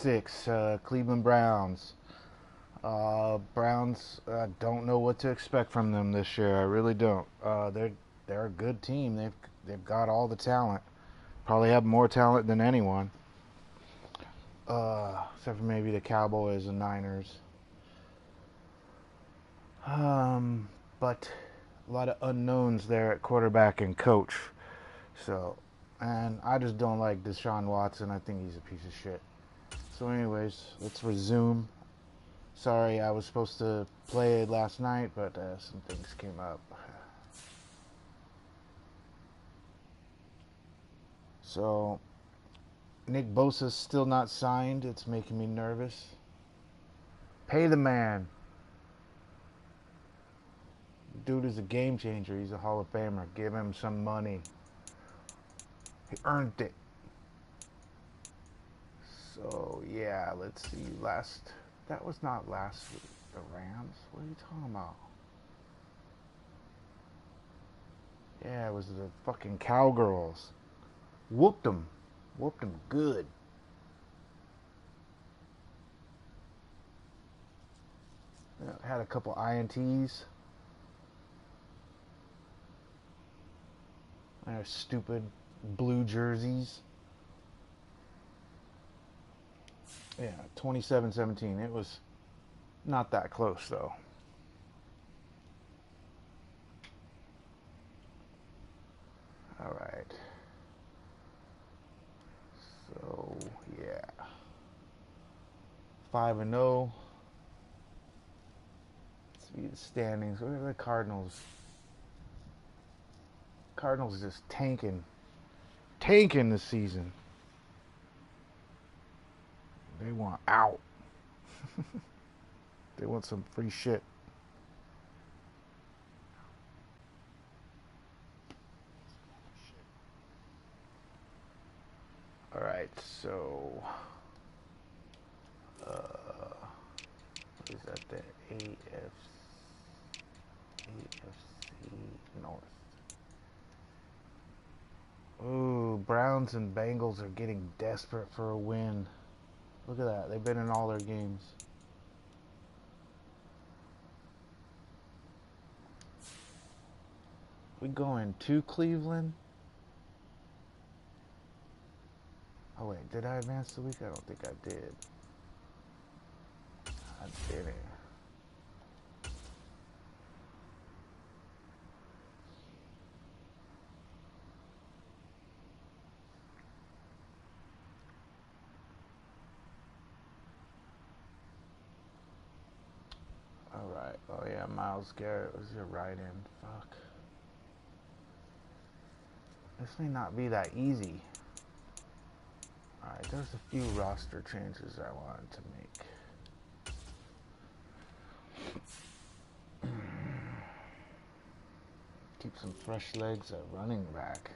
6, Cleveland Browns. Browns, don't know what to expect from them this year. I really don't. They're a good team. They've got all the talent. Probably have more talent than anyone. Except for maybe the Cowboys and Niners. But a lot of unknowns there at quarterback and coach. So, and I just don't like Deshaun Watson. I think he's a piece of shit. So, anyways, let's resume. Sorry, I was supposed to play it last night, but some things came up. So, Nick Bosa's still not signed. It's making me nervous. Pay the man. Dude is a game changer. He's a Hall of Famer. Give him some money. He earned it. So, yeah, let's see. That was not last week. The Rams? What are you talking about? Yeah, it was the fucking Cowgirls. Whooped them. Whooped them good. Had a couple INTs. Their stupid blue jerseys. Yeah, 27-17. It was not that close, though. All right. So, yeah. 5-0. Let's see the standings. Where are the Cardinals? Cardinals just tanking. Tanking this season. They want out. They want some free shit. All right, so what is that? The AFC North. Ooh, Browns and Bengals are getting desperate for a win. Look at that. They've been in all their games. We going to Cleveland? Oh wait, did I advance the week? I don't think I did. I didn't. Alright. Oh yeah, Myles Garrett was your right end. Fuck. This may not be that easy. Alright, there's a few roster changes I wanted to make. Keep some fresh legs at running back.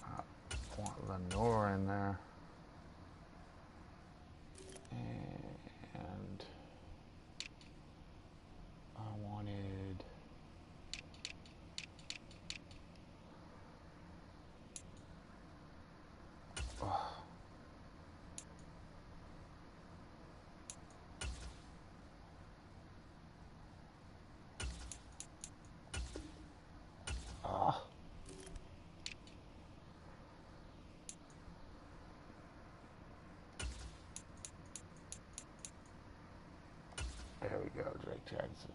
I want Lenore in there. And I wanted there we go, Drake Jackson.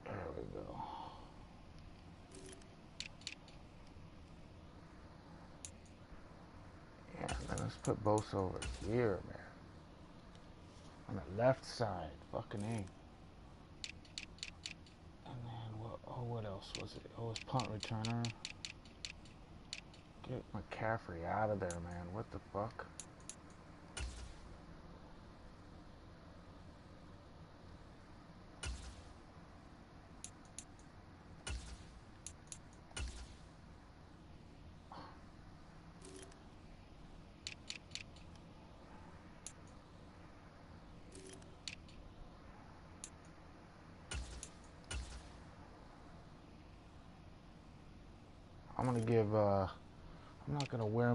There we go. Yeah, then let's put Bosa over here, man. On the left side, fucking A. And then what else was it? Oh, it's punt returner. Get McCaffrey out of there, man. What the fuck? I'm gonna give. I'm not gonna wear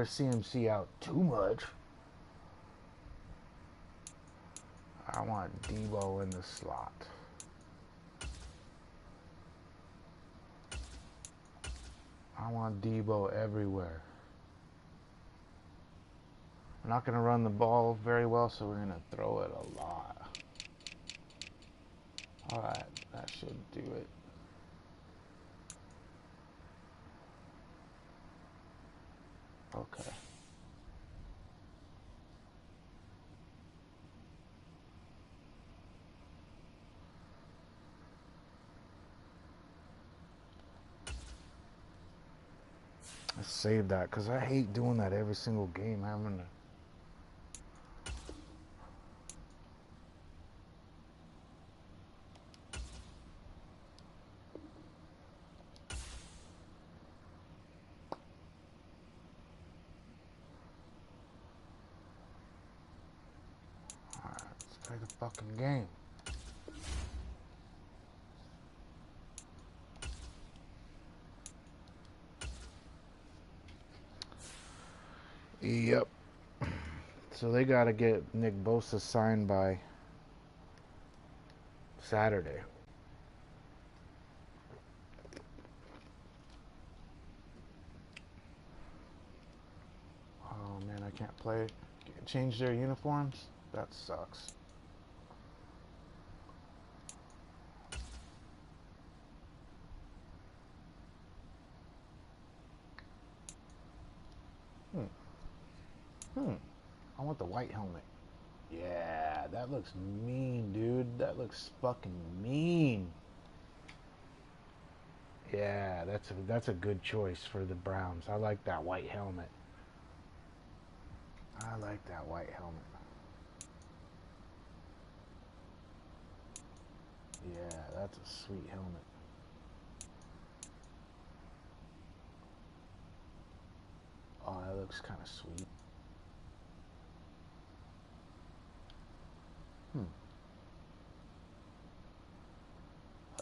CMC out too much. I want Debo in the slot. I want Debo everywhere. We're not going to run the ball very well, so we're going to throw it a lot. Alright, that should do it. Okay. Let's save that, because I hate doing that every single game, having to... Alright, let's play the fucking game. Yep. So they got to get Nick Bosa signed by Saturday. Oh man, I can't play. Change their uniforms? That sucks. I want the white helmet. Yeah, that looks mean, dude. That looks fucking mean. Yeah, that's a good choice for the Browns. I like that white helmet. I like that white helmet. Yeah, that's a sweet helmet. Oh, that looks kind of sweet.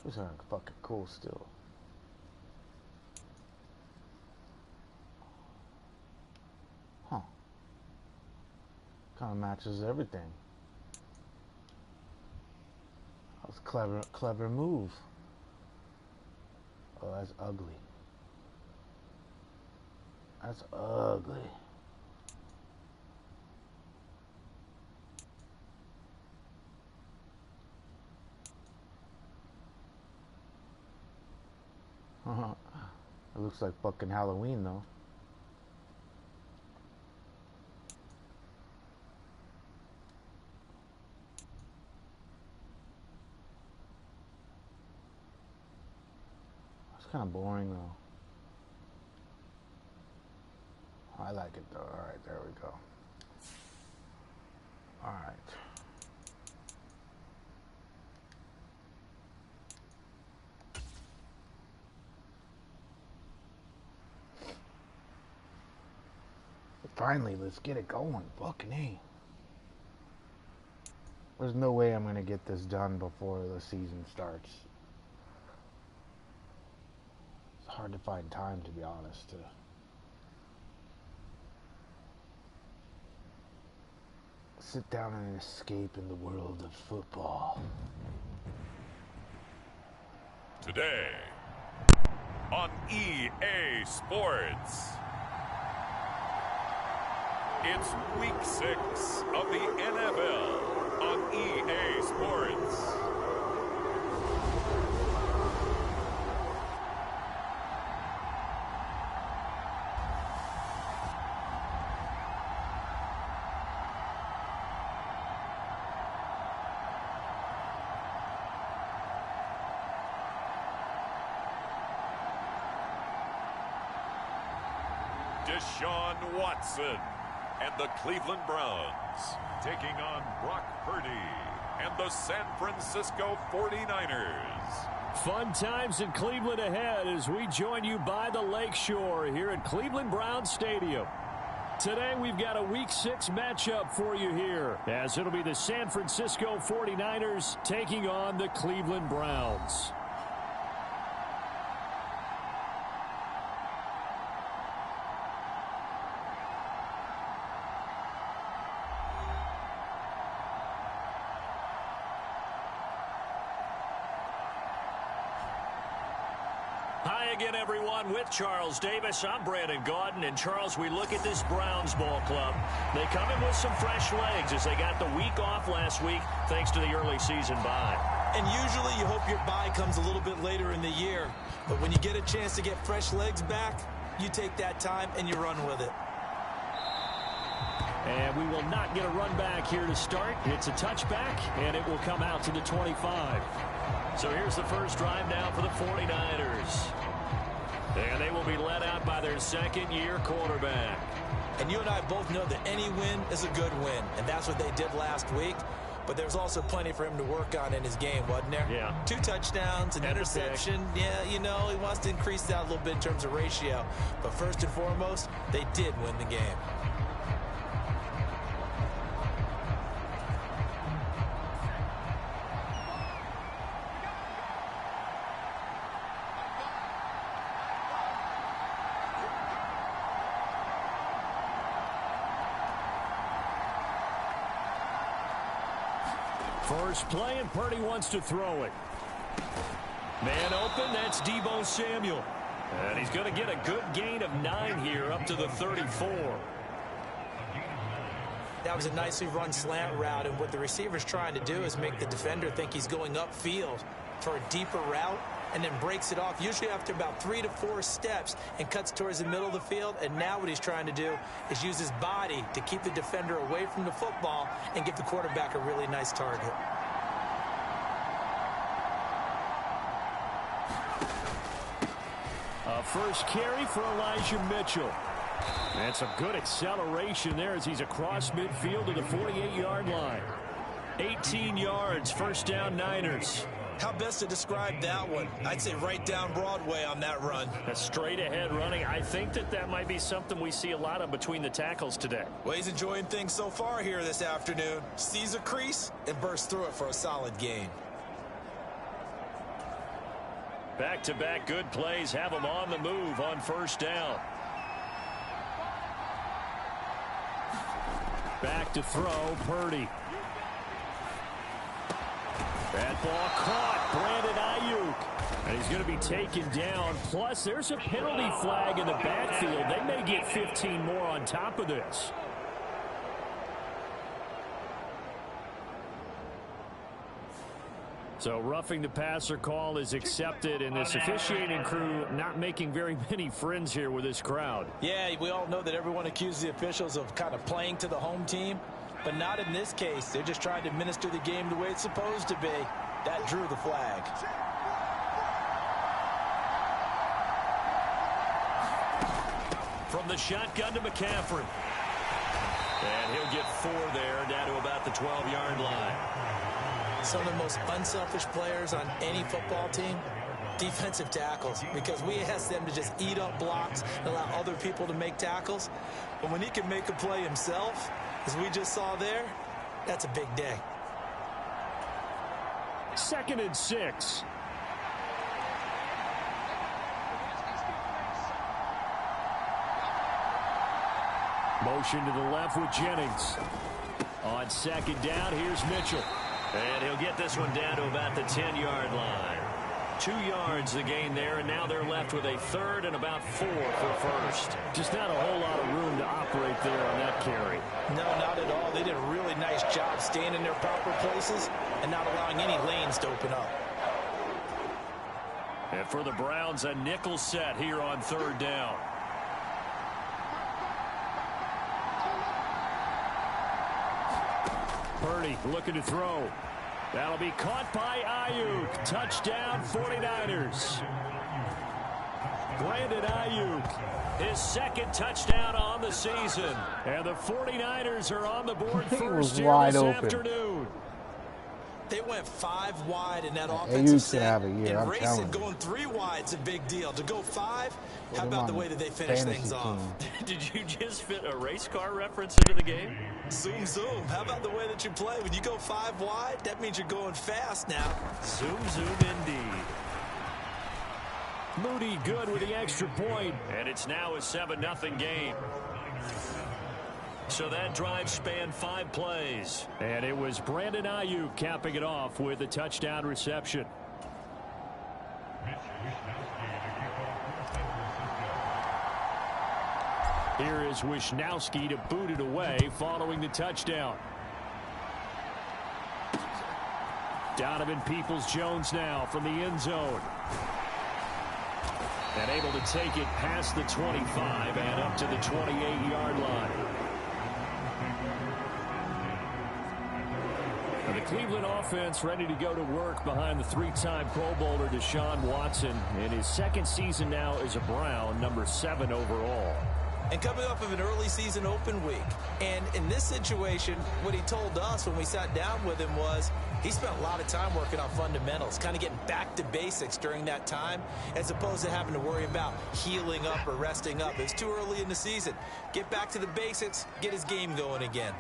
Those are fucking cool still. Huh. Kind of matches everything. That was a clever move. Oh, that's ugly. That's ugly. It looks like fucking Halloween though. It's kind of boring though. I like it though. Alright, there we go. Alright. Finally, let's get it going. Fucking A. There's no way I'm going to get this done before the season starts. It's hard to find time, to be honest, to sit down and escape in the world of football. Today on EA Sports, it's Week 6 of the NFL on EA Sports. Deshaun Watson and the Cleveland Browns taking on Brock Purdy and the San Francisco 49ers. Fun times in Cleveland ahead as we join you by the Lakeshore here at Cleveland Browns Stadium. Today we've got a Week 6 matchup for you here, as it'll be the San Francisco 49ers taking on the Cleveland Browns. Hi again, everyone. With Charles Davis, I'm Brandon Gaudin. And, Charles, we look at this Browns ball club. They come in with some fresh legs as they got the week off last week thanks to the early season bye. And usually you hope your bye comes a little bit later in the year. But when you get a chance to get fresh legs back, you take that time and you run with it. And we will not get a run back here to start. It's a touchback, and it will come out to the 25. So here's the first drive now for the 49ers. And they will be led out by their second-year quarterback. And you and I both know that any win is a good win, and that's what they did last week. But there's also plenty for him to work on in his game, wasn't there? Yeah. 2 touchdowns, an interception. Yeah, you know, he wants to increase that a little bit in terms of ratio. But first and foremost, they did win the game. First play, and Parody wants to throw it. Man open, that's Deebo Samuel. And he's going to get a good gain of 9 here up to the 34. That was a nicely run slant route, and what the receiver's trying to do is make the defender think he's going upfield for a deeper route, and then breaks it off, usually after about 3 to 4 steps, and cuts towards the middle of the field. And now what he's trying to do is use his body to keep the defender away from the football and give the quarterback a really nice target. First carry for Elijah Mitchell. That's a good acceleration there as he's across midfield to the 48-yard line. 18 yards, first down Niners. How best to describe that one? I'd say right down Broadway on that run. A straight ahead running. I think that might be something we see a lot of between the tackles today. Well, he's enjoying things so far here this afternoon. Sees a crease and bursts through it for a solid gain. Back-to-back good plays have him on the move on first down. Back to throw, Parody. That ball caught, Brandon Ayuk. And he's going to be taken down. Plus, there's a penalty flag in the backfield. They may get 15 more on top of this. So roughing the passer call is accepted, and this officiating crew not making very many friends here with this crowd. Yeah, we all know that everyone accuses the officials of kind of playing to the home team, but not in this case. They're just trying to administer the game the way it's supposed to be. That drew the flag. From the shotgun to McCaffrey. And he'll get 4 there, down to about the 12-yard line. Some of the most unselfish players on any football team, defensive tackles, because we ask them to just eat up blocks and allow other people to make tackles. But when he can make a play himself, as we just saw there, that's a big day. 2nd and 6. Motion to the left with Jennings. On 2nd down, here's Mitchell. And he'll get this one down to about the 10-yard line. 2 yards the gain there, and now they're left with a 3rd and about 4 for first. Just not a whole lot of room to operate there on that carry. No, not at all. They did a really nice job staying in their proper places and not allowing any lanes to open up. And for the Browns, a nickel set here on 3rd down. Parody looking to throw. That'll be caught by Ayuk. Touchdown 49ers. Brandon Ayuk, his 2nd touchdown on the season. And the 49ers are on the board first here this afternoon. They went 5 wide in that offensive set. And racing going 3 wide is a big deal. To go 5, how about the way that they finish things off? Did you just fit a race car reference into the game? Zoom, zoom. How about the way that you play? When you go 5 wide, that means you're going fast now. Zoom, zoom indeed. Moody good with the extra point. And it's now a 7-0 game. So that drive spanned 5 plays. And it was Brandon Ayuk capping it off with a touchdown reception. Here is Wisnowski to boot it away following the touchdown. Donovan Peoples-Jones now from the end zone. And able to take it past the 25 and up to the 28-yard line. And the Cleveland offense ready to go to work behind the three-time Pro Bowler Deshaun Watson in his second season now as a Brown, number 7 overall. And coming off of an early season open week. And in this situation, what he told us when we sat down with him was he spent a lot of time working on fundamentals, kind of getting back to basics during that time, as opposed to having to worry about healing up or resting up. It's too early in the season. Get back to the basics, get his game going again.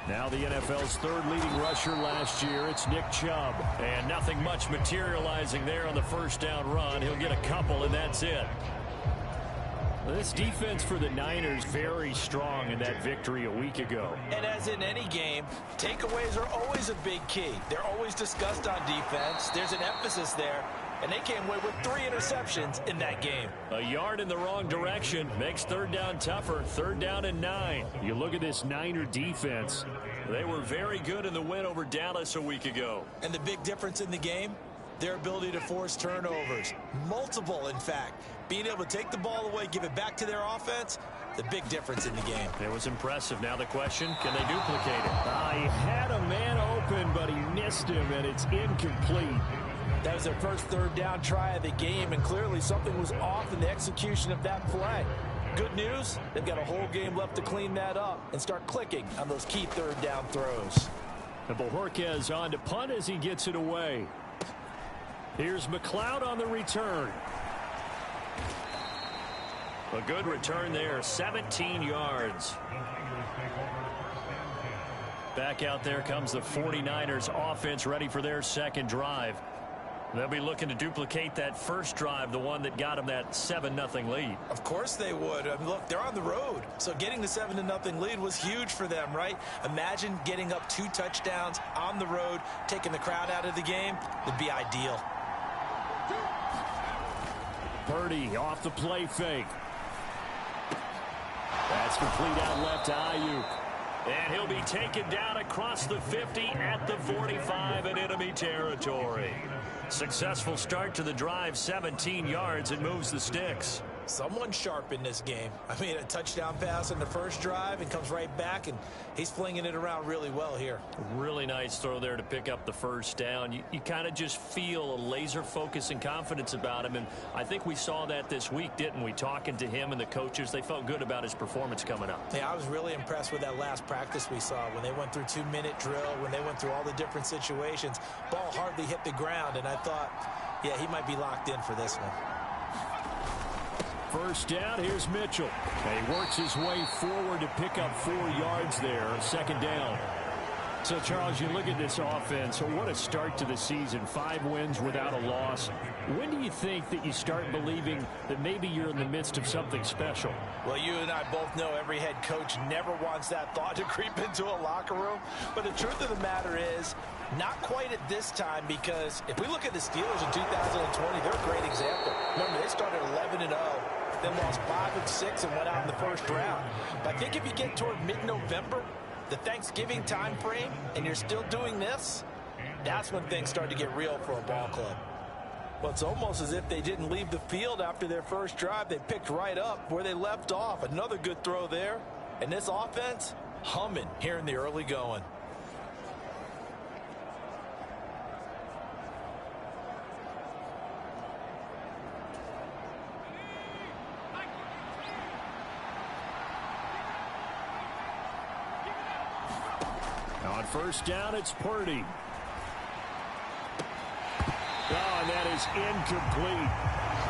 Now the NFL's third leading rusher last year, it's Nick Chubb. And nothing much materializing there on the first down run. He'll get a couple, and that's it. This defense for the Niners very strong in that victory a week ago. And as in any game, takeaways are always a big key. They're always discussed on defense. There's an emphasis there. And they came away with 3 interceptions in that game. A yard in the wrong direction makes third down tougher. Third down and 9. You look at this Niner defense. They were very good in the win over Dallas a week ago. And the big difference in the game? Their ability to force turnovers. Multiple, in fact. Being able to take the ball away, give it back to their offense, the big difference in the game. It was impressive. Now the question, can they duplicate it? He had a man open, but he missed him, and it's incomplete. That was their first third down try of the game, and clearly something was off in the execution of that play. Good news, they've got a whole game left to clean that up and start clicking on those key third down throws. And Bojorquez on to punt as he gets it away. Here's McLeod on the return. A good return there, 17 yards. Back out there comes the 49ers offense ready for their second drive. They'll be looking to duplicate that first drive, the one that got them that 7-0 lead. Of course they would. I mean, look, they're on the road. So getting the 7-0 lead was huge for them, right? Imagine getting up 2 touchdowns on the road, taking the crowd out of the game. Would be ideal. Parody off the play fake. That's complete out left to Ayuk. And he'll be taken down across the 50 at the 45 in enemy territory. Successful start to the drive, 17 yards, and moves the sticks. Someone sharp in this game. I mean, a touchdown pass in the first drive and comes right back, and he's flinging it around really well here. Really nice throw there to pick up the first down. You kind of just feel a laser focus and confidence about him, and I think we saw that this week, didn't we? Talking to him and the coaches, they felt good about his performance coming up. Yeah, I was really impressed with that last practice we saw when they went through 2-minute drill, when they went through all the different situations. Ball hardly hit the ground, and I thought, yeah, he might be locked in for this one. First down, here's Mitchell. And he works his way forward to pick up 4 yards there, second down. So, Charles, you look at this offense, what a start to the season. 5 wins without a loss. When do you think that you start believing that maybe you're in the midst of something special? Well, you and I both know every head coach never wants that thought to creep into a locker room. But the truth of the matter is, not quite at this time, because if we look at the Steelers in 2020, they're a great example. Remember, they started 11-0. Then lost 5-6 and went out in the first round. But I think if you get toward mid-November, the Thanksgiving time frame, and you're still doing this, that's when things start to get real for a ball club. Well, it's almost as if they didn't leave the field after their first drive. They picked right up where they left off. Another good throw there. And this offense, humming here in the early going. On first down, it's Parody. Oh, and that is incomplete.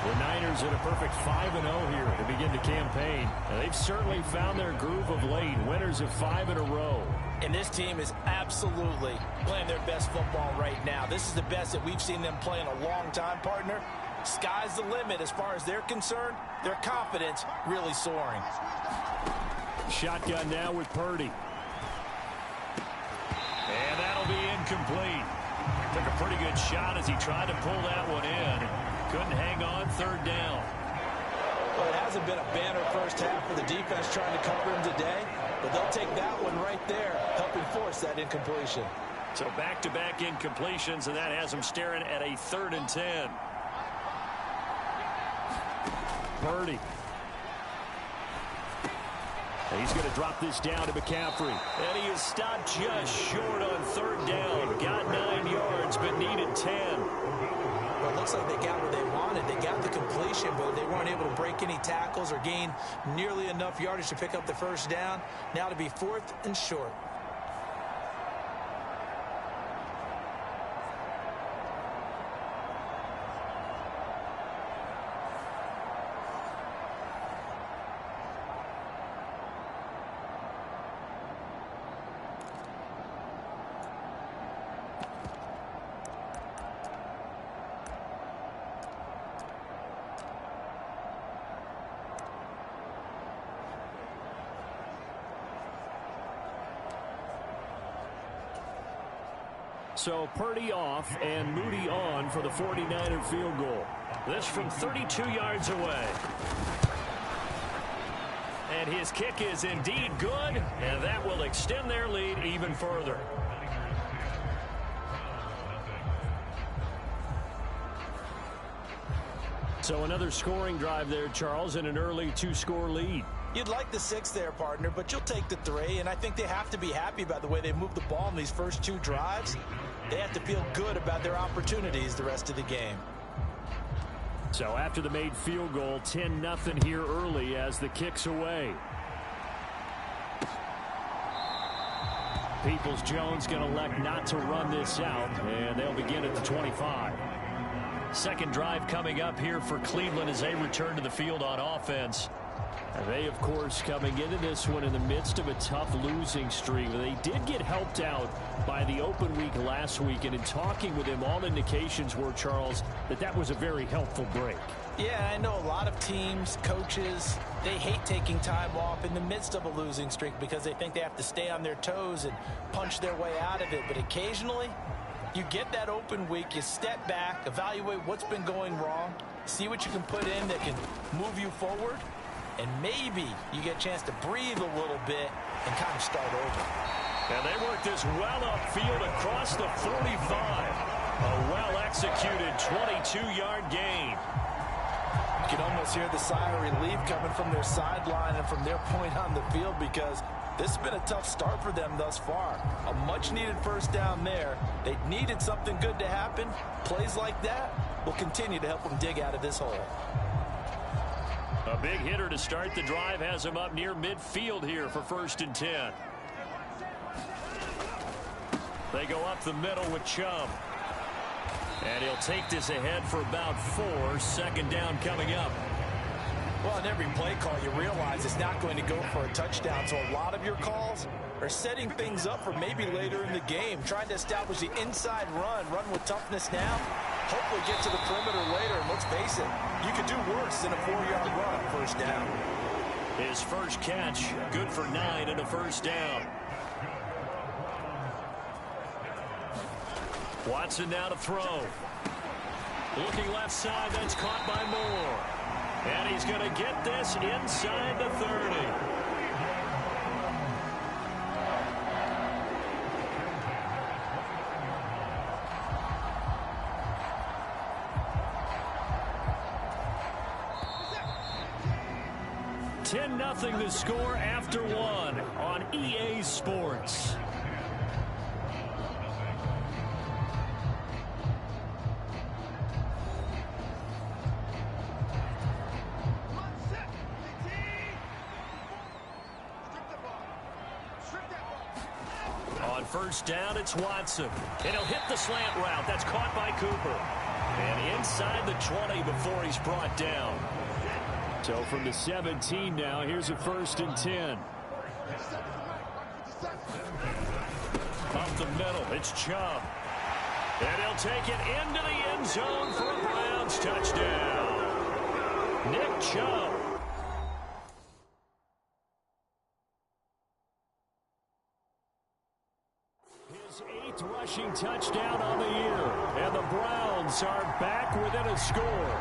The Niners at a perfect 5-0 here to begin the campaign. And they've certainly found their groove of late. Winners of 5 in a row. And this team is absolutely playing their best football right now. This is the best that we've seen them play in a long time, partner. Sky's the limit as far as they're concerned. Their confidence really soaring. Shotgun now with Parody. And that'll be incomplete. Took a pretty good shot as he tried to pull that one in. Couldn't hang on, third down. Well, it hasn't been a banner first half for the defense trying to cover him today, but they'll take that one right there, helping force that incompletion. So back-to-back incompletions, and that has him staring at a 3rd and 10. Parody. He's going to drop this down to McCaffrey. And he is stopped just short on 3rd down. Got 9 yards, but needed 10. Well, it looks like they got what they wanted. They got the completion, but they weren't able to break any tackles or gain nearly enough yardage to pick up the 1st down. Now to be 4th and short. So Purdy off and Moody on for the 49er field goal. This from 32 yards away. And his kick is indeed good, and that will extend their lead even further. So another scoring drive there, Charles, and an early 2-score lead. You'd like the 6 there, partner, but you'll take the 3, and I think they have to be happy about the way they moved the ball in these first 2 drives. They have to feel good about their opportunities the rest of the game. So after the made field goal, 10-0 here early as the kick's away. Peoples-Jones going to elect not to run this out, and they'll begin at the 25. Second drive coming up here for Cleveland as they return to the field on offense. They, of course, coming into this one in the midst of a tough losing streak. They did get helped out by the open week last week, and in talking with him, all indications were, Charles, that was a very helpful break. Yeah, I know a lot of teams, coaches, they hate taking time off in the midst of a losing streak because they think they have to stay on their toes and punch their way out of it. But occasionally, you get that open week, you step back, evaluate what's been going wrong, see what you can put in that can move you forward, and maybe you get a chance to breathe a little bit and kind of start over. And they work this well upfield across the 45. A well-executed 22-yard gain. You can almost hear the sigh of relief coming from their sideline and from their point on the field because this has been a tough start for them thus far. A much-needed 1st down there. They needed something good to happen. Plays like that will continue to help them dig out of this hole. A big hitter to start the drive has him up near midfield here for 1st and 10. They go up the middle with Chubb. And he'll take this ahead for about 4. 2nd down coming up. Well, in every play call, you realize it's not going to go for a touchdown. So a lot of your calls are setting things up for maybe later in the game, trying to establish the inside run with toughness now. Hopefully get to the perimeter later, and let's face it, you could do worse than a 4-yard run on 1st down. His first catch, good for 9 and a 1st down. Watson now to throw. Looking left side, that's caught by Moore. And he's going to get this inside the 30. Nothing to score after 1 on EA Sports. On 1st down, it's Watson. And he'll hit the slant route. That's caught by Cooper. And inside the 20 before he's brought down. So from the 17 now, here's a 1st and 10. Up the middle, it's Chubb. And he'll take it into the end zone for a Browns touchdown. Nick Chubb. His 8th rushing touchdown on the year. And the Browns are back within a score.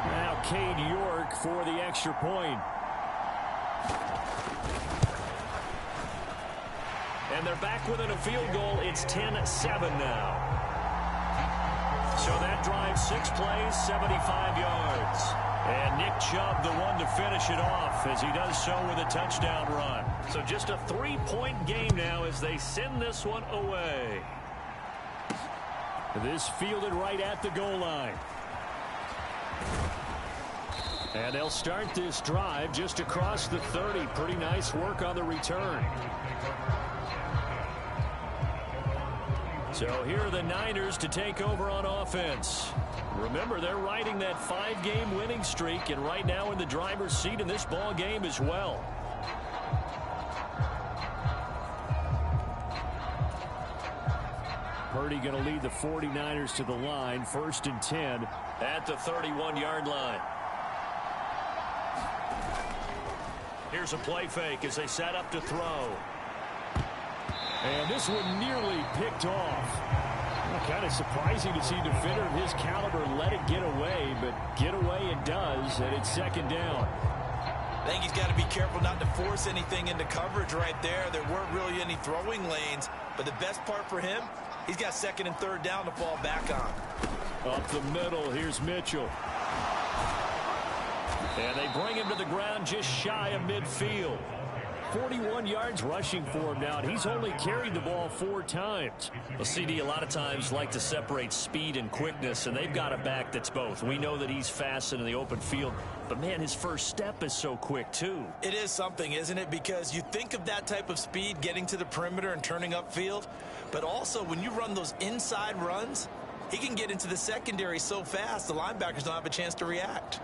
Now Cade York for the extra point. And they're back within a field goal. It's 10-7 now. So that drive, 6 plays, 75 yards. And Nick Chubb, the one to finish it off, as he does so with a touchdown run. So just a 3-point game now as they send this one away. This fielded right at the goal line. And they'll start this drive just across the 30. Pretty nice work on the return. So here are the Niners to take over on offense. Remember, they're riding that 5-game winning streak, and right now in the driver's seat in this ball game as well. Parody going to lead the 49ers to the line. 1st and 10 at the 31-yard line. Here's a play fake as they set up to throw. And this one nearly picked off. Kind of surprising to see a defender of his caliber let it get away, but get away it does, and it's 2nd down. I think he's got to be careful not to force anything into coverage right there. There weren't really any throwing lanes, but the best part for him, he's got 2nd and 3rd down to fall back on. Up the middle, here's Mitchell. And they bring him to the ground just shy of midfield. 41 yards rushing for him now, and he's only carried the ball 4 times. Well, CD a lot of times like to separate speed and quickness, and they've got a back that's both. We know that he's fast in the open field, but, man, his first step is so quick, too. It is something, isn't it? Because you think of that type of speed getting to the perimeter and turning upfield, but also when you run those inside runs, he can get into the secondary so fast the linebackers don't have a chance to react.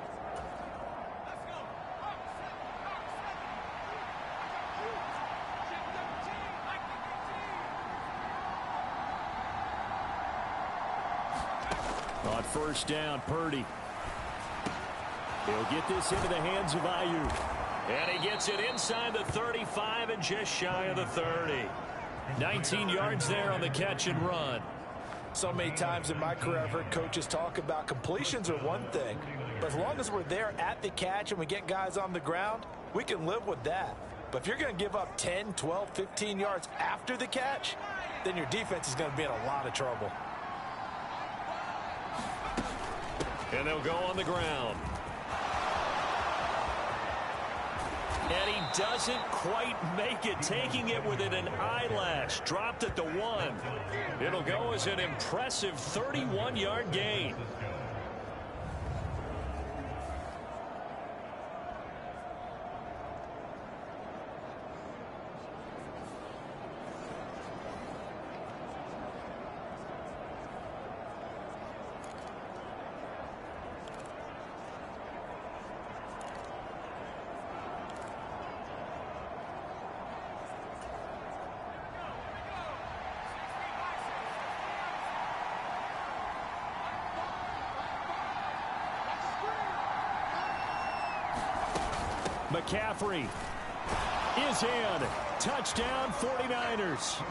On 1st down, Parody. He'll get this into the hands of Ayuk. And he gets it inside the 35 and just shy of the 30. 19 yards there on the catch and run. So many times in my career I've heard coaches talk about completions are one thing, but as long as we're there at the catch and we get guys on the ground, we can live with that. But if you're going to give up 10, 12, 15 yards after the catch, then your defense is going to be in a lot of trouble. And they'll go on the ground. And he doesn't quite make it, taking it within an eyelash. Dropped at the 1. It'll go as an impressive 31-yard gain. McCaffrey is in. Touchdown, 49ers.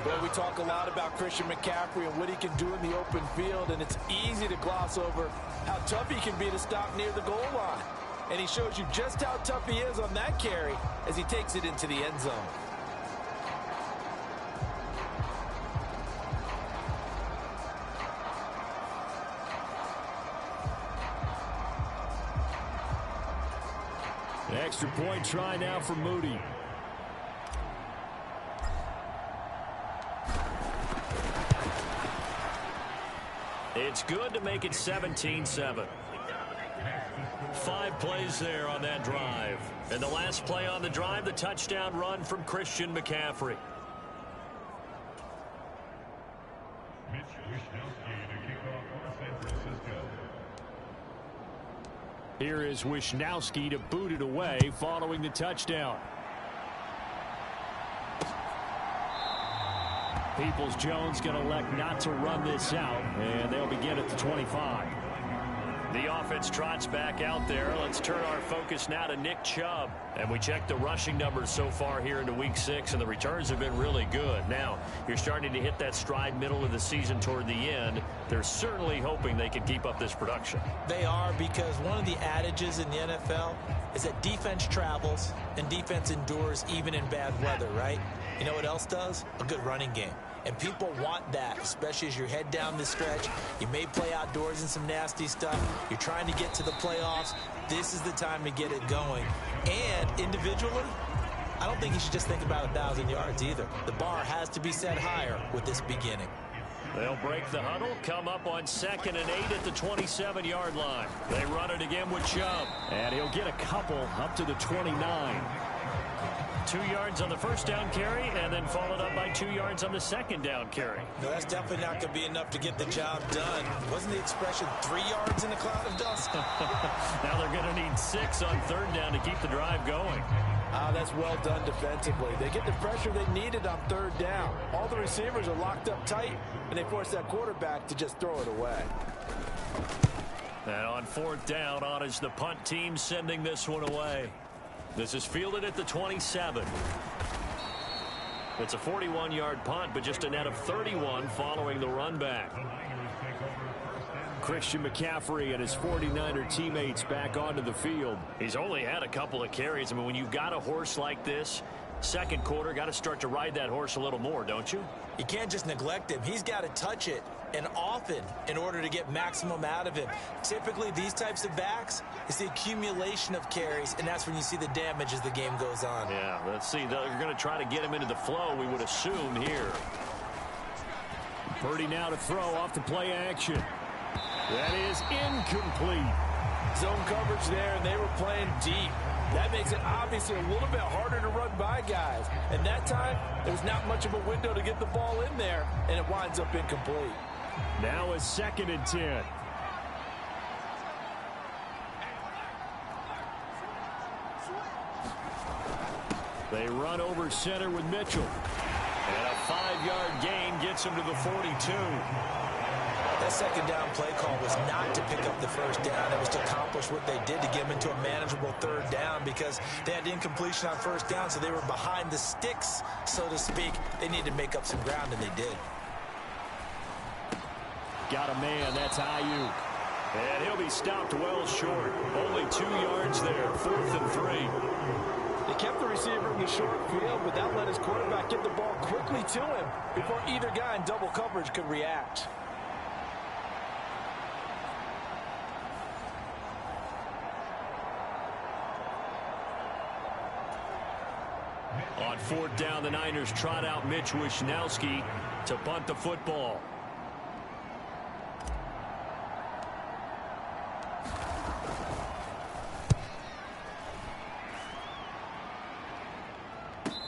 Well, we talk a lot about Christian McCaffrey and what he can do in the open field, and it's easy to gloss over how tough he can be to stop near the goal line. And he shows you just how tough he is on that carry as he takes it into the end zone. An extra point try now for Moody. It's good to make it 17-7. 5 plays there on that drive. And the last play on the drive, the touchdown run from Christian McCaffrey. Here is Wisnowski to boot it away following the touchdown. Peoples-Jones going to elect not to run this out, and they'll begin at the 25. The offense trots back out there. Let's turn our focus now to Nick Chubb. And we check the rushing numbers so far here into Week 6, and the returns have been really good. Now, you're starting to hit that stride middle of the season toward the end. They're certainly hoping they can keep up this production. They are, because one of the adages in the NFL is that defense travels and defense endures even in bad weather, right? You know what else does? A good running game. And people want that, especially as you head down the stretch. You may play outdoors in some nasty stuff. You're trying to get to the playoffs. This is the time to get it going. And individually, I don't think you should just think about 1,000 yards either. The bar has to be set higher with this beginning. They'll break the huddle, come up on 2nd and 8 at the 27-yard line. They run it again with Chubb. And he'll get a couple up to the 29. 2 yards on the first down carry, and then followed up by 2 yards on the second down carry. No, that's definitely not going to be enough to get the job done. Wasn't the expression 3 yards in a cloud of dust? Now they're going to need 6 on 3rd down to keep the drive going. That's well done defensively. They get the pressure they needed on 3rd down. All the receivers are locked up tight, and they force that quarterback to just throw it away. And on 4th down, on is the punt team sending this one away. This is fielded at the 27. It's a 41-yard punt, but just a net of 31 following the run back. Christian McCaffrey and his 49er teammates back onto the field. He's only had a couple of carries. I mean, when you've got a horse like this, second quarter, got to start to ride that horse a little more, don't you? You can't just neglect him. He's got to touch it, and often, in order to get maximum out of him. Typically, these types of backs, it's the accumulation of carries, and that's when you see the damage as the game goes on. Yeah, let's see. They're going to try to get him into the flow, we would assume, here. Parody now to throw off the play action. That is incomplete. Zone coverage there, and they were playing deep. That makes it obviously a little bit harder to run by guys. And that time, there's not much of a window to get the ball in there, and it winds up incomplete. Now a 2nd and 10. They run over center with Mitchell. And a 5-yard gain gets him to the 42. That second down play call was not to pick up the first down. It was to accomplish what they did to get them into a manageable 3rd down, because they had incompletion on 1st down, so they were behind the sticks, so to speak. They needed to make up some ground, and they did. Got a man. That's Ayuk. And he'll be stopped well short. Only 2 yards there. 4th and 3. They kept the receiver in the short field, but that let his quarterback get the ball quickly to him before either guy in double coverage could react. On 4th down, the Niners trot out Mitch Wishnowski to punt the football.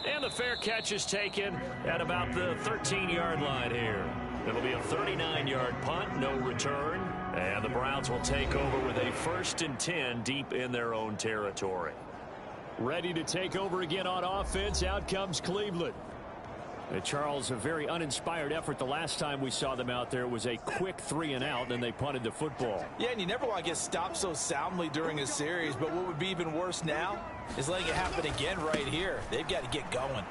And the fair catch is taken at about the 13-yard line here. It'll be a 39-yard punt, no return. And the Browns will take over with a 1st and 10 deep in their own territory. Ready to take over again on offense. Out comes Cleveland. Charles, a very uninspired effort the last time we saw them out there. It was a quick 3 and out, and they punted the football. Yeah, and you never want to get stopped so soundly during a series, but what would be even worse now is letting it happen again right here. They've got to get going.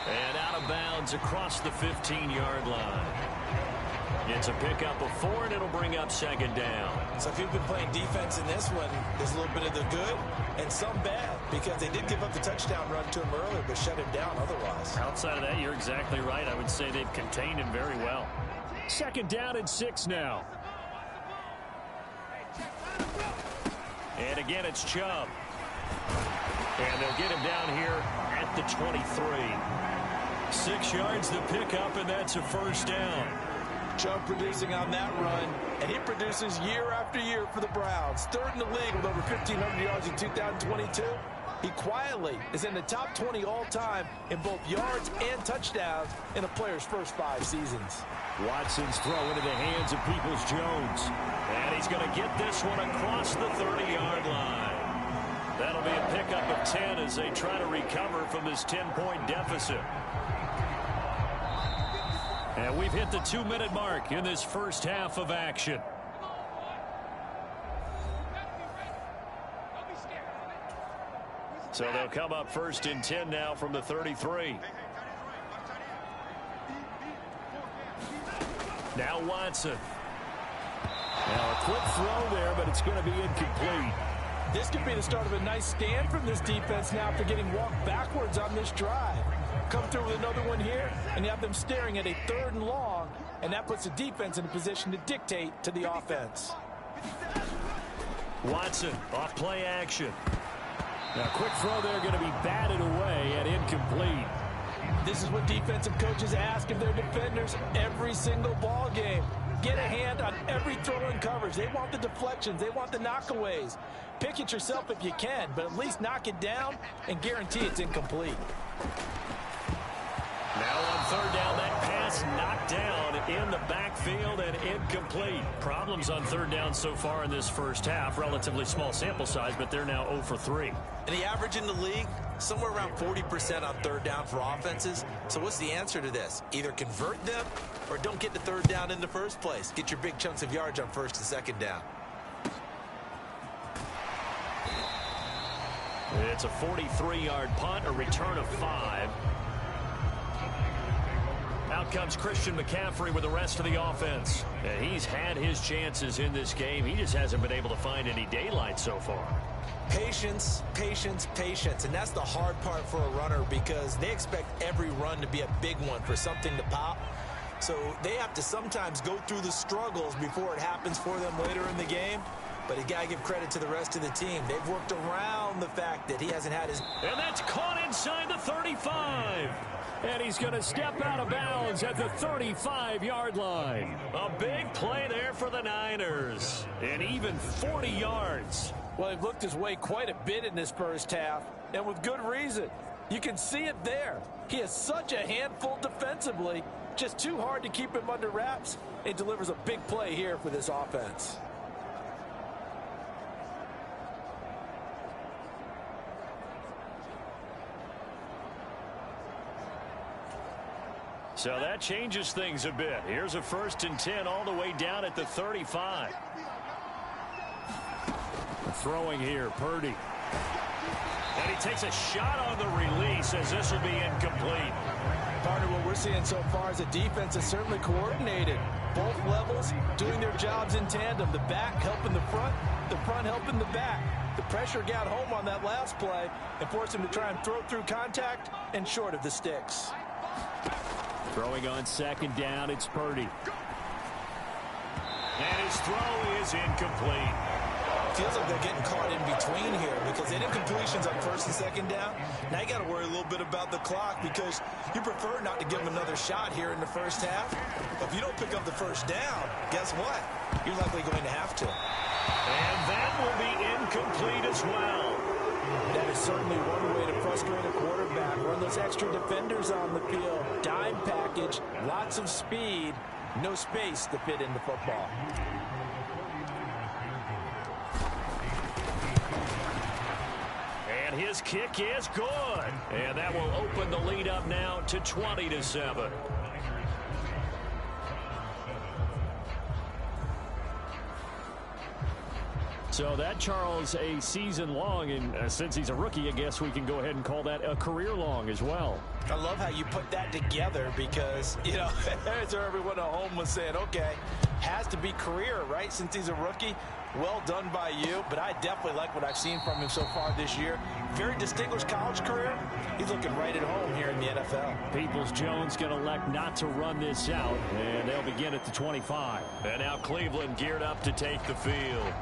And out of bounds across the 15-yard line. It's a pickup of 4, and it'll bring up 2nd down. So if you've been playing defense in this one, there's a little bit of the good and some bad, because they did give up the touchdown run to him earlier, but shut him down otherwise. Outside of that, you're exactly right. I would say they've contained him very well. 2nd down and 6 now. And again, it's Chubb. And they'll get him down here at the 23. 6 yards to pick up, and that's a 1st down. Chubb producing on that run, and he produces year after year for the Browns. 3rd in the league with over 1,500 yards in 2022. He quietly is in the top 20 all-time in both yards and touchdowns in a player's first 5 seasons. Watson's throw into the hands of Peoples-Jones. And he's going to get this one across the 30-yard line. That'll be a pickup of 10 as they try to recover from this 10-point deficit. And we've hit the 2-minute mark in this first half of action. So they'll come up 1st and 10 now from the 33. Now Watson. Now a quick throw there, but it's going to be incomplete. This could be the start of a nice stand from this defense now after getting walked backwards on this drive. Come through with another one here, and you have them staring at a 3rd and long, and that puts the defense in a position to dictate to the offense. Watson off play action. Now quick throw there, going to be batted away and incomplete. This is what defensive coaches ask of their defenders every single ball game. Get a hand on every throw in coverage. They want the deflections. They want the knockaways. Pick it yourself if you can, but at least knock it down and guarantee it's incomplete. Now on 3rd down, that pass knocked down in the backfield and incomplete. Problems on 3rd down so far in this first half. Relatively small sample size, but they're now 0 for 3. And the average in the league, somewhere around 40% on 3rd down for offenses. So what's the answer to this? Either convert them or don't get the 3rd down in the first place. Get your big chunks of yards on 1st and 2nd down. It's a 43-yard punt, a return of 5. Out comes Christian McCaffrey with the rest of the offense. And he's had his chances in this game. He just hasn't been able to find any daylight so far. Patience, patience, patience. And that's the hard part for a runner because they expect every run to be a big one for something to pop. So they have to sometimes go through the struggles before it happens for them later in the game. But you got to give credit to the rest of the team. They've worked around the fact that he hasn't had his... And that's caught inside the 35. And he's going to step out of bounds at the 35-yard line. A big play there for the Niners. And even 40 yards. Well, they've looked his way quite a bit in this first half, and with good reason. You can see it there. He is such a handful defensively. Just too hard to keep him under wraps. It delivers a big play here for this offense. So that changes things a bit. Here's a 1st and 10 all the way down at the 35. Throwing here, Parody. And he takes a shot on the release as this will be incomplete. Partner, what we're seeing so far is the defense is certainly coordinated. Both levels doing their jobs in tandem. The back helping the front helping the back. The pressure got home on that last play and forced him to try and throw through contact and short of the sticks. Throwing on 2nd down, it's Parody. And his throw is incomplete. Feels like they're getting caught in between here because they did completions on 1st and 2nd down. Now you got to worry a little bit about the clock because you prefer not to give them another shot here in the first half. But if you don't pick up the 1st down, guess what? You're likely going to have to. And that will be incomplete as well. That is certainly one way to frustrate a quarterback. Run those extra defenders on the field. Dime package, lots of speed, no space to fit into football. And his kick is good. And that will open the lead up now to 20-7. So that, Charles, a season long, and since he's a rookie, I guess we can go ahead and call that a career long as well. I love how you put that together because, you know, as everyone at home was saying, okay, has to be career, right, since he's a rookie. Well done by you, but I definitely like what I've seen from him so far this year. Very distinguished college career. He's looking right at home here in the NFL. Peoples-Jones going to elect not to run this out, and they'll begin at the 25. And now Cleveland geared up to take the field.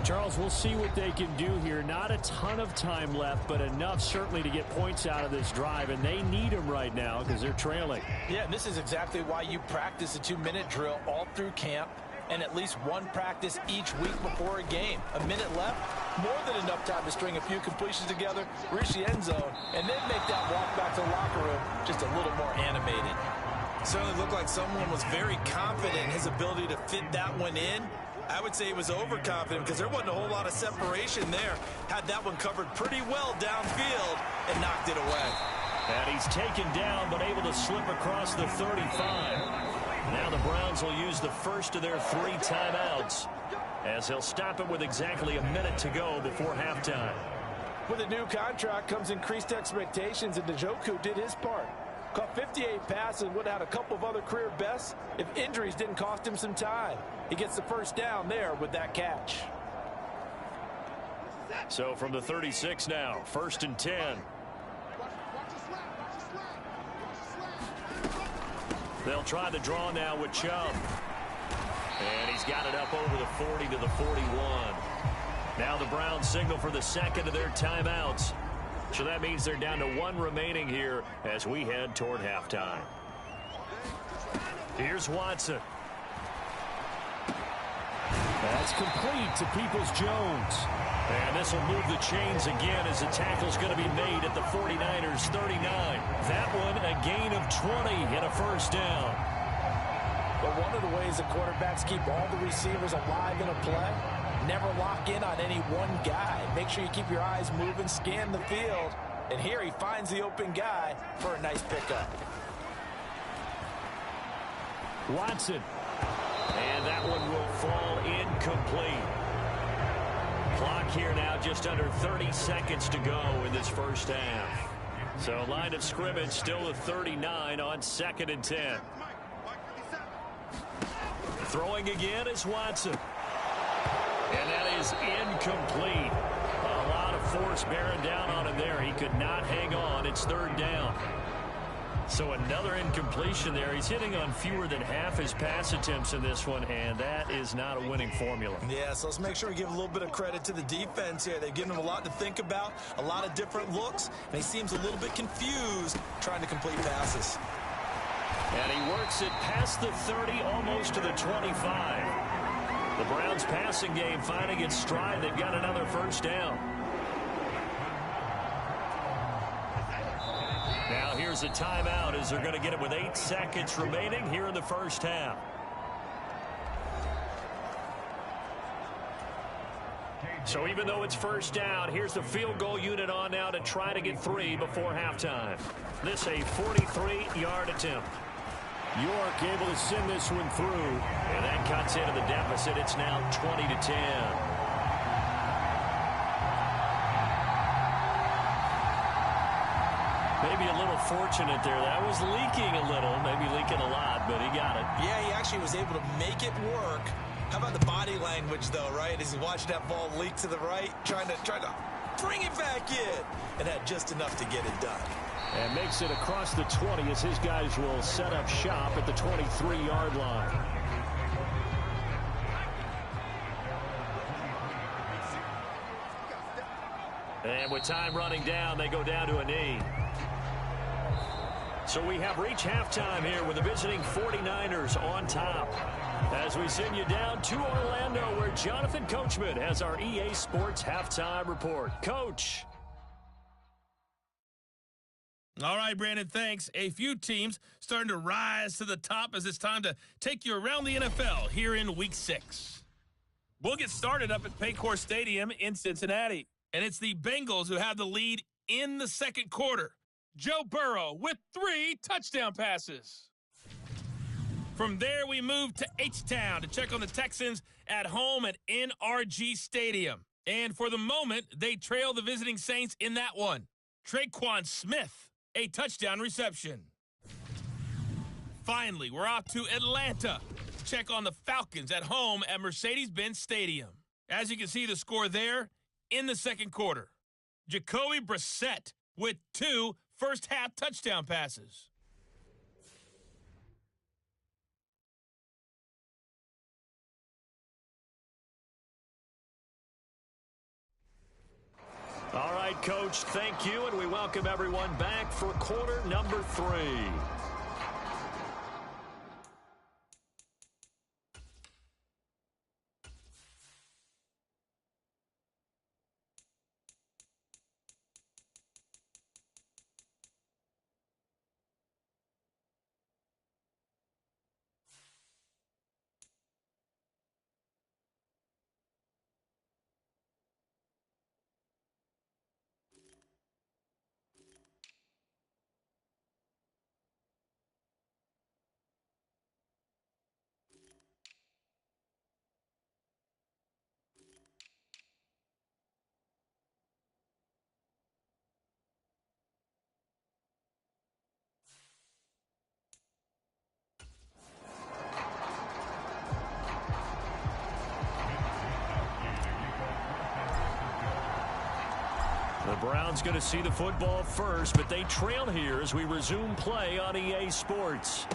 Charles, we'll see what they can do here. Not a ton of time left, but enough certainly to get points out of this drive, and they need them right now because they're trailing. Yeah, and this is exactly why you practice a 2-minute drill all through camp and at least one practice each week before a game. A minute left, more than enough time to string a few completions together, reach the end zone, and then make that walk back to the locker room just a little more animated. Certainly looked like someone was very confident in his ability to fit that one in. I would say he was overconfident because there wasn't a whole lot of separation there. Had that one covered pretty well downfield and knocked it away. And he's taken down but able to slip across the 35. Now the Browns will use the first of their 3 timeouts as they'll stop it with exactly a minute to go before halftime. With a new contract comes increased expectations, and Njoku did his part. Caught 58 passes and would have had a couple of other career bests if injuries didn't cost him some time. He gets the first down there with that catch. So from the 36 now, 1st and 10. They'll try the draw now with Chubb. And he's got it up over the 40 to the 41. Now the Browns signal for the second of their timeouts. So that means they're down to 1 remaining here as we head toward halftime. Here's Watson. That's complete to Peoples-Jones. And this will move the chains again as the tackle's going to be made at the 49ers 39. That one a gain of 20 and a first down. But one of the ways the quarterbacks keep all the receivers alive in a play, never lock in on any one guy. Make sure you keep your eyes moving, scan the field. And here he finds the open guy for a nice pickup. Watson. And that one will fall incomplete. Clock here now just under 30 seconds to go in this first half. So line of scrimmage still a 39 on 2nd and 10. Throwing again is Watson. And that is incomplete. A lot of force bearing down on him there. He could not hang on. It's 3rd down. So another incompletion there. He's hitting on fewer than half his pass attempts in this one, and that is not a winning formula. Yeah, so let's make sure we give a little bit of credit to the defense here. They've given him a lot to think about, a lot of different looks, and he seems a little bit confused trying to complete passes. And he works it past the 30, almost to the 25. The Browns passing game finding its stride. They've got another first down. Now here's a timeout as they're going to get it with 8 seconds remaining here in the first half. So even though it's first down, here's the field goal unit on now to try to get 3 before halftime. This a 43-yard attempt. York able to send this one through. And that cuts into the deficit. It's now 20 to 10. Maybe a little fortunate there. That was leaking a little, maybe leaking a lot, but he got it. Yeah, he actually was able to make it work. How about the body language, though, right? As he watched that ball leak to the right, trying to bring it back in, and had just enough to get it done. And makes it across the 20 as his guys will set up shop at the 23-yard line. And with time running down, they go down to a knee. So we have reached halftime here with the visiting 49ers on top. As we send you down to Orlando, where Jonathan Coachman has our EA Sports halftime report. Coach. All right, Brandon, thanks. A few teams starting to rise to the top as it's time to take you around the NFL here in Week 6. We'll get started up at Paycor Stadium in Cincinnati. And it's the Bengals who have the lead in the second quarter. Joe Burrow with 3 touchdown passes. From there, we move to H-Town to check on the Texans at home at NRG Stadium. And for the moment, they trail the visiting Saints in that one. Traquan Smith, a touchdown reception. Finally, we're off to Atlanta to check on the Falcons at home at Mercedes-Benz Stadium. As you can see the score there in the second quarter. Jacoby Brissett with 2 first-half touchdown passes. All right, Coach, thank you, and we welcome everyone back for quarter number 3. The Browns going to see the football first, but they trail here as we resume play on EA Sports.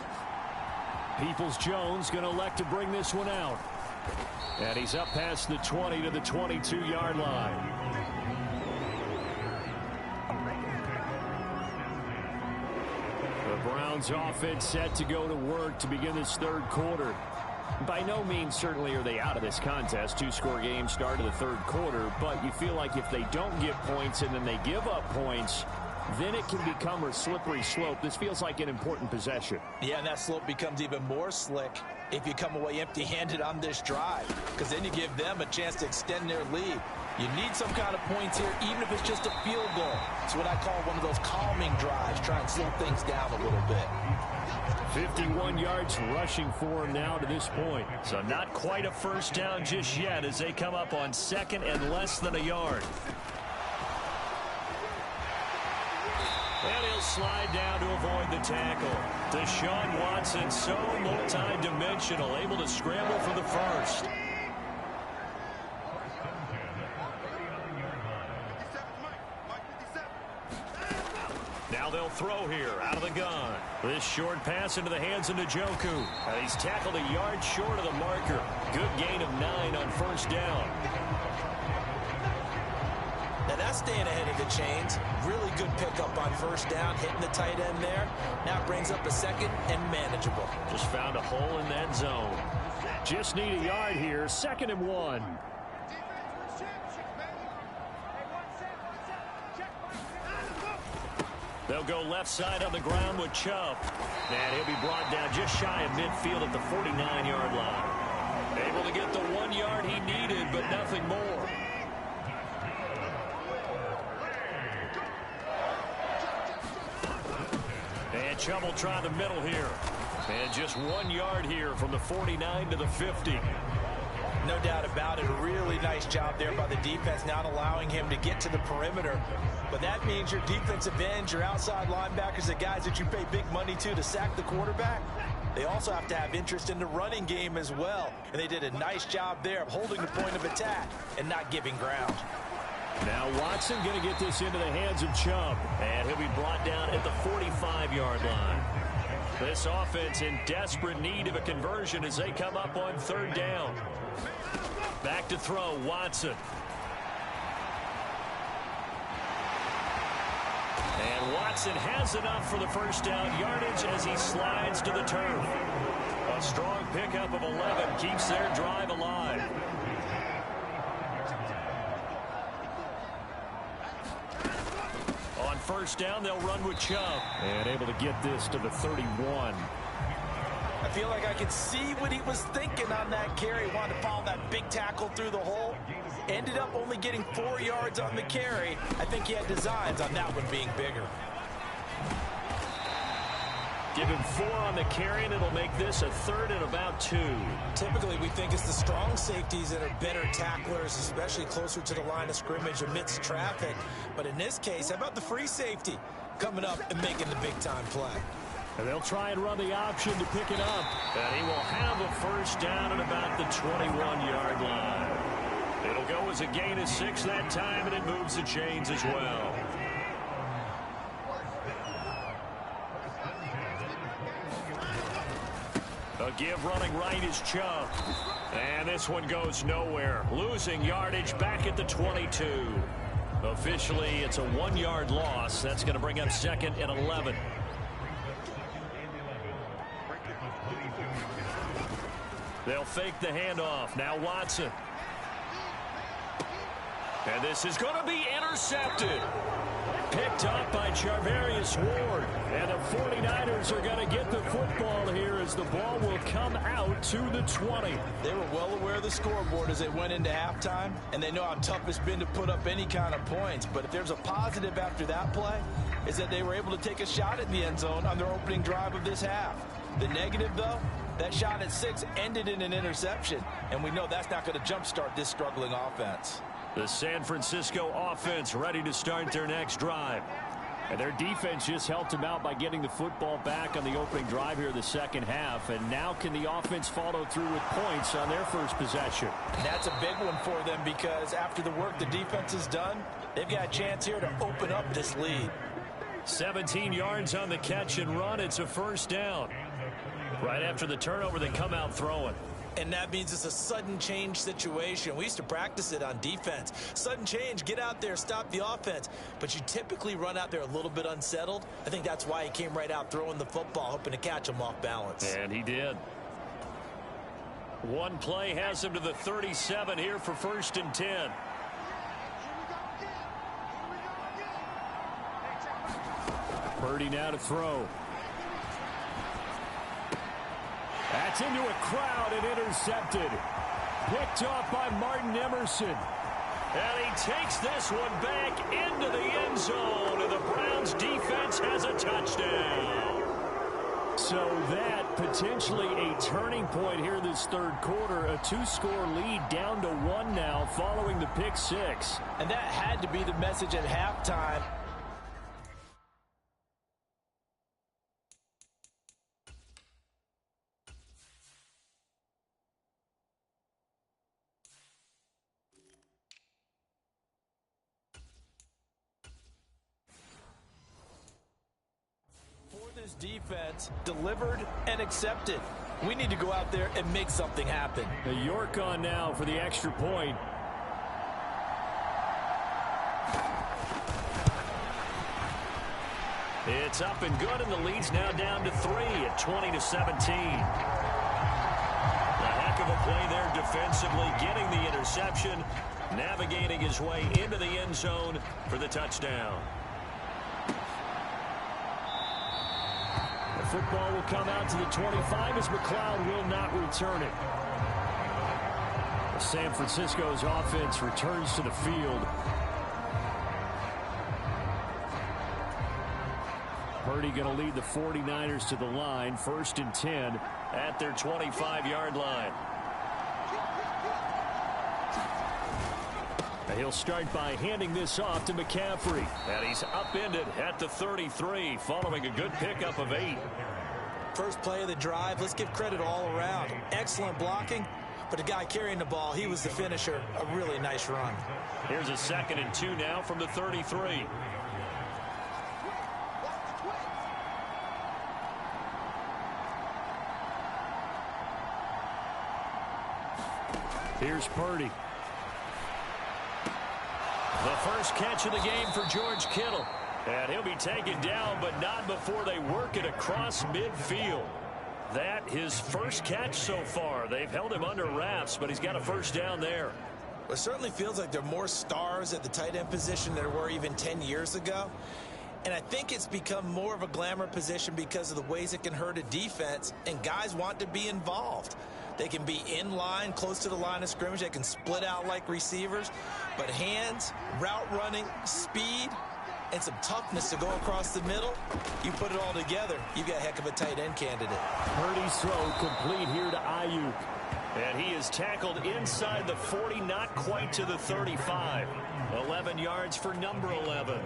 Peoples-Jones going to elect to bring this one out. And he's up past the 20 to the 22-yard line. The Browns offense set to go to work to begin this third quarter. By no means certainly are they out of this contest. Two-score game start of the third quarter, but you feel like if they don't get points and then they give up points, then it can become a slippery slope. This feels like an important possession. Yeah, and that slope becomes even more slick if you come away empty-handed on this drive, because then you give them a chance to extend their lead. You need some kind of points here, even if it's just a field goal. It's what I call one of those calming drives, try and slow things down a little bit. 51 yards rushing for him now to this point. So not quite a first down just yet as they come up on second and less than a yard. And he'll slide down to avoid the tackle. Deshaun Watson, so multi-dimensional, able to scramble for the first. Now they'll throw here out of the gun. This short pass into the hands of Njoku. He's tackled a yard short of the marker. Good gain of 9 on first down. Now that's staying ahead of the chains. Really good pickup on first down, hitting the tight end there. Now it brings up a second and manageable. Just found a hole in that zone. Just need a yard here. 2nd and 1. They'll go left side on the ground with Chubb. And he'll be brought down just shy of midfield at the 49-yard line. Able to get the 1 yard he needed, but nothing more. And Chubb will try the middle here. And just 1 yard here from the 49 to the 50. No doubt about it. A really nice job there by the defense, not allowing him to get to the perimeter. But that means your defensive ends, your outside linebackers, the guys that you pay big money to sack the quarterback, they also have to have interest in the running game as well. And they did a nice job there of holding the point of attack and not giving ground. Now Watson going to get this into the hands of Chubb. And he'll be brought down at the 45-yard line. This offense in desperate need of a conversion as they come up on third down. Back to throw, Watson. And Watson has enough for the first down yardage as he slides to the turf. A strong pickup of 11 keeps their drive alive. On first down, they'll run with Chubb. And able to get this to the 31. I feel like I could see what he was thinking on that carry. Wanted to follow that big tackle through the hole. Ended up only getting 4 yards on the carry. I think he had designs on that one being bigger. Give him 4 on the carry, and it'll make this a 3rd and about 2. Typically, we think it's the strong safeties that are better tacklers, especially closer to the line of scrimmage amidst traffic. But in this case, how about the free safety coming up and making the big-time play? And they'll try and run the option to pick it up. And he will have a first down at about the 21-yard line. It'll go as a gain of 6 that time, and it moves the chains as well. A give running right is Chubb. And this one goes nowhere. Losing yardage back at the 22. Officially, it's a 1 yard loss. That's going to bring up 2nd and 11. They'll fake the handoff. Now Watson. And this is going to be intercepted. Picked up by Charvarius Ward. And the 49ers are going to get the football here as the ball will come out to the 20. They were well aware of the scoreboard as they went into halftime, and they know how tough it's been to put up any kind of points. But if there's a positive after that play, is that they were able to take a shot at the end zone on their opening drive of this half. The negative, though, that shot at 6 ended in an interception, and we know that's not going to jumpstart this struggling offense. The San Francisco offense ready to start their next drive. And their defense just helped them out by getting the football back on the opening drive here in the second half. And now can the offense follow through with points on their first possession? That's a big one for them because after the work the defense has done, they've got a chance here to open up this lead. 17 yards on the catch and run. It's a first down. Right after the turnover, they come out throwing. And that means it's a sudden change situation. We used to practice it on defense. Sudden change, get out there, stop the offense. But you typically run out there a little bit unsettled. I think that's why he came right out throwing the football, hoping to catch him off balance. And he did. One play has him to the 37 here for 1st and 10. Parody now to throw. That's into a crowd and intercepted. Picked off by Martin Emerson. And he takes this one back into the end zone. And the Browns defense has a touchdown. So that potentially a turning point here this third quarter. A 2-score lead down to 1 now following the pick six. And that had to be the message at halftime. This defense delivered and accepted. We need to go out there and make something happen. York on now for the extra point. It's up and good, and the lead's now down to 3 at 20-17. A heck of a play there defensively, getting the interception, navigating his way into the end zone for the touchdown. The football will come out to the 25 as McLeod will not return it. San Francisco's offense returns to the field. Parody going to lead the 49ers to the line. 1st and 10 at their 25-yard line. And he'll start by handing this off to McCaffrey. And he's upended at the 33 following a good pickup of 8. First play of the drive, let's give credit all around. Excellent blocking, but the guy carrying the ball, he was the finisher. A really nice run. Here's a 2nd and 2 now from the 33. Here's Parody. The first catch of the game for George Kittle. And he'll be taken down, but not before they work it across midfield. That his first catch so far. They've held him under wraps, but he's got a first down there. It certainly feels like there are more stars at the tight end position than there were even 10 years ago. And I think it's become more of a glamour position because of the ways it can hurt a defense, and guys want to be involved. They can be in line, close to the line of scrimmage. They can split out like receivers. But hands, route running, speed, and some toughness to go across the middle, you put it all together, you've got a heck of a tight end candidate. Purdy's throw complete here to Ayuk. And he is tackled inside the 40, not quite to the 35. 11 yards for number 11.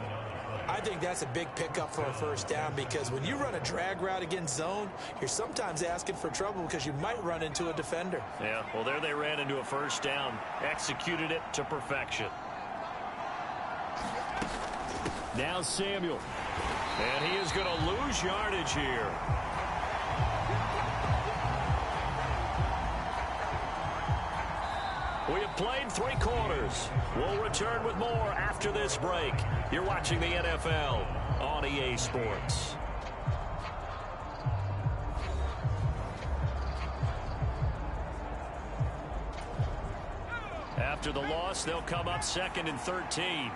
I think that's a big pickup for a first down because when you run a drag route against zone, you're sometimes asking for trouble because you might run into a defender. Yeah, well, there they ran into a first down. Executed it to perfection. Now Samuel. And he is going to lose yardage here. We have played 3 quarters. We'll return with more after this break. You're watching the NFL on EA Sports. After the loss, they'll come up 2nd and 13.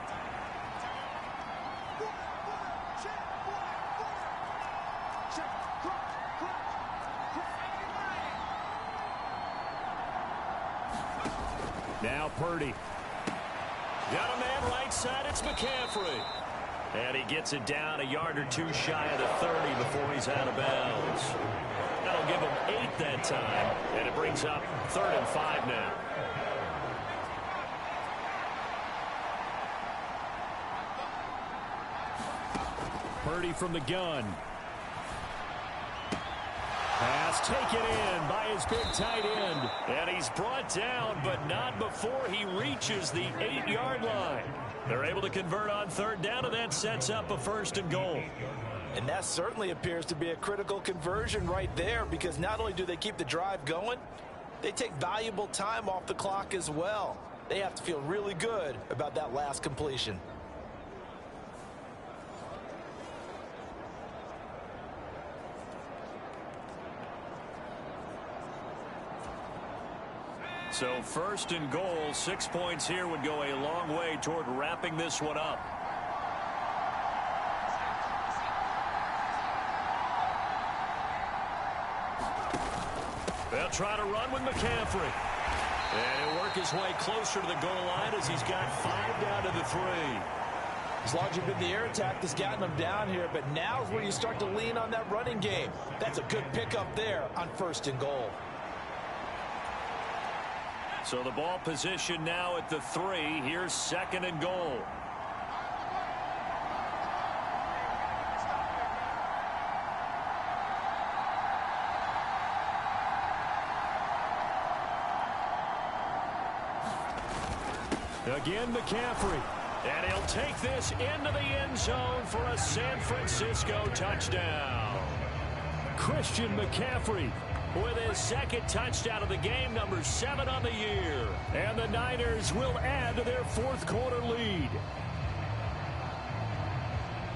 Now Parody. Got a man right side. It's McCaffrey. And he gets it down a yard or 2 shy of the 30 before he's out of bounds. That'll give him 8 that time. And it brings up 3rd and 5 now. Purdy from the gun. Pass taken in by his big tight end. And he's brought down, but not before he reaches the 8-yard line. They're able to convert on third down, and that sets up a 1st and goal. And that certainly appears to be a critical conversion right there, because not only do they keep the drive going, they take valuable time off the clock as well. They have to feel really good about that last completion. So 1st and goal, 6 points here would go a long way toward wrapping this one up. They'll try to run with McCaffrey. And he'll work his way closer to the goal line as he's got 5 down to the 3. As long as you've been the air attack that's gotten them down here, but now is where you start to lean on that running game. That's a good pickup there on 1st and goal. So the ball position now at the 3. Here's 2nd and goal. Again, McCaffrey. And he'll take this into the end zone for a San Francisco touchdown. Christian McCaffrey with his 2nd touchdown of the game, number 7 on the year. And the Niners will add to their 4th quarter lead.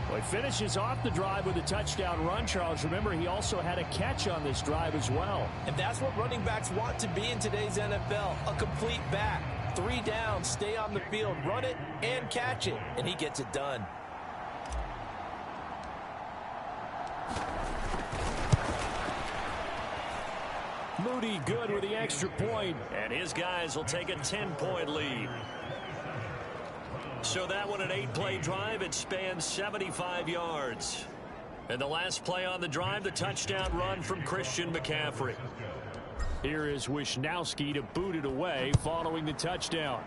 Well, he finishes off the drive with a touchdown run, Charles. Remember, he also had a catch on this drive as well. And that's what running backs want to be in today's NFL, a complete back. 3 downs, stay on the field, run it, and catch it. And he gets it done. Moody good with the extra point. And his guys will take a 10-point lead. So that one, an 8-play drive. It spans 75 yards. And the last play on the drive, the touchdown run from Christian McCaffrey. Here is Wisnowski to boot it away following the touchdown.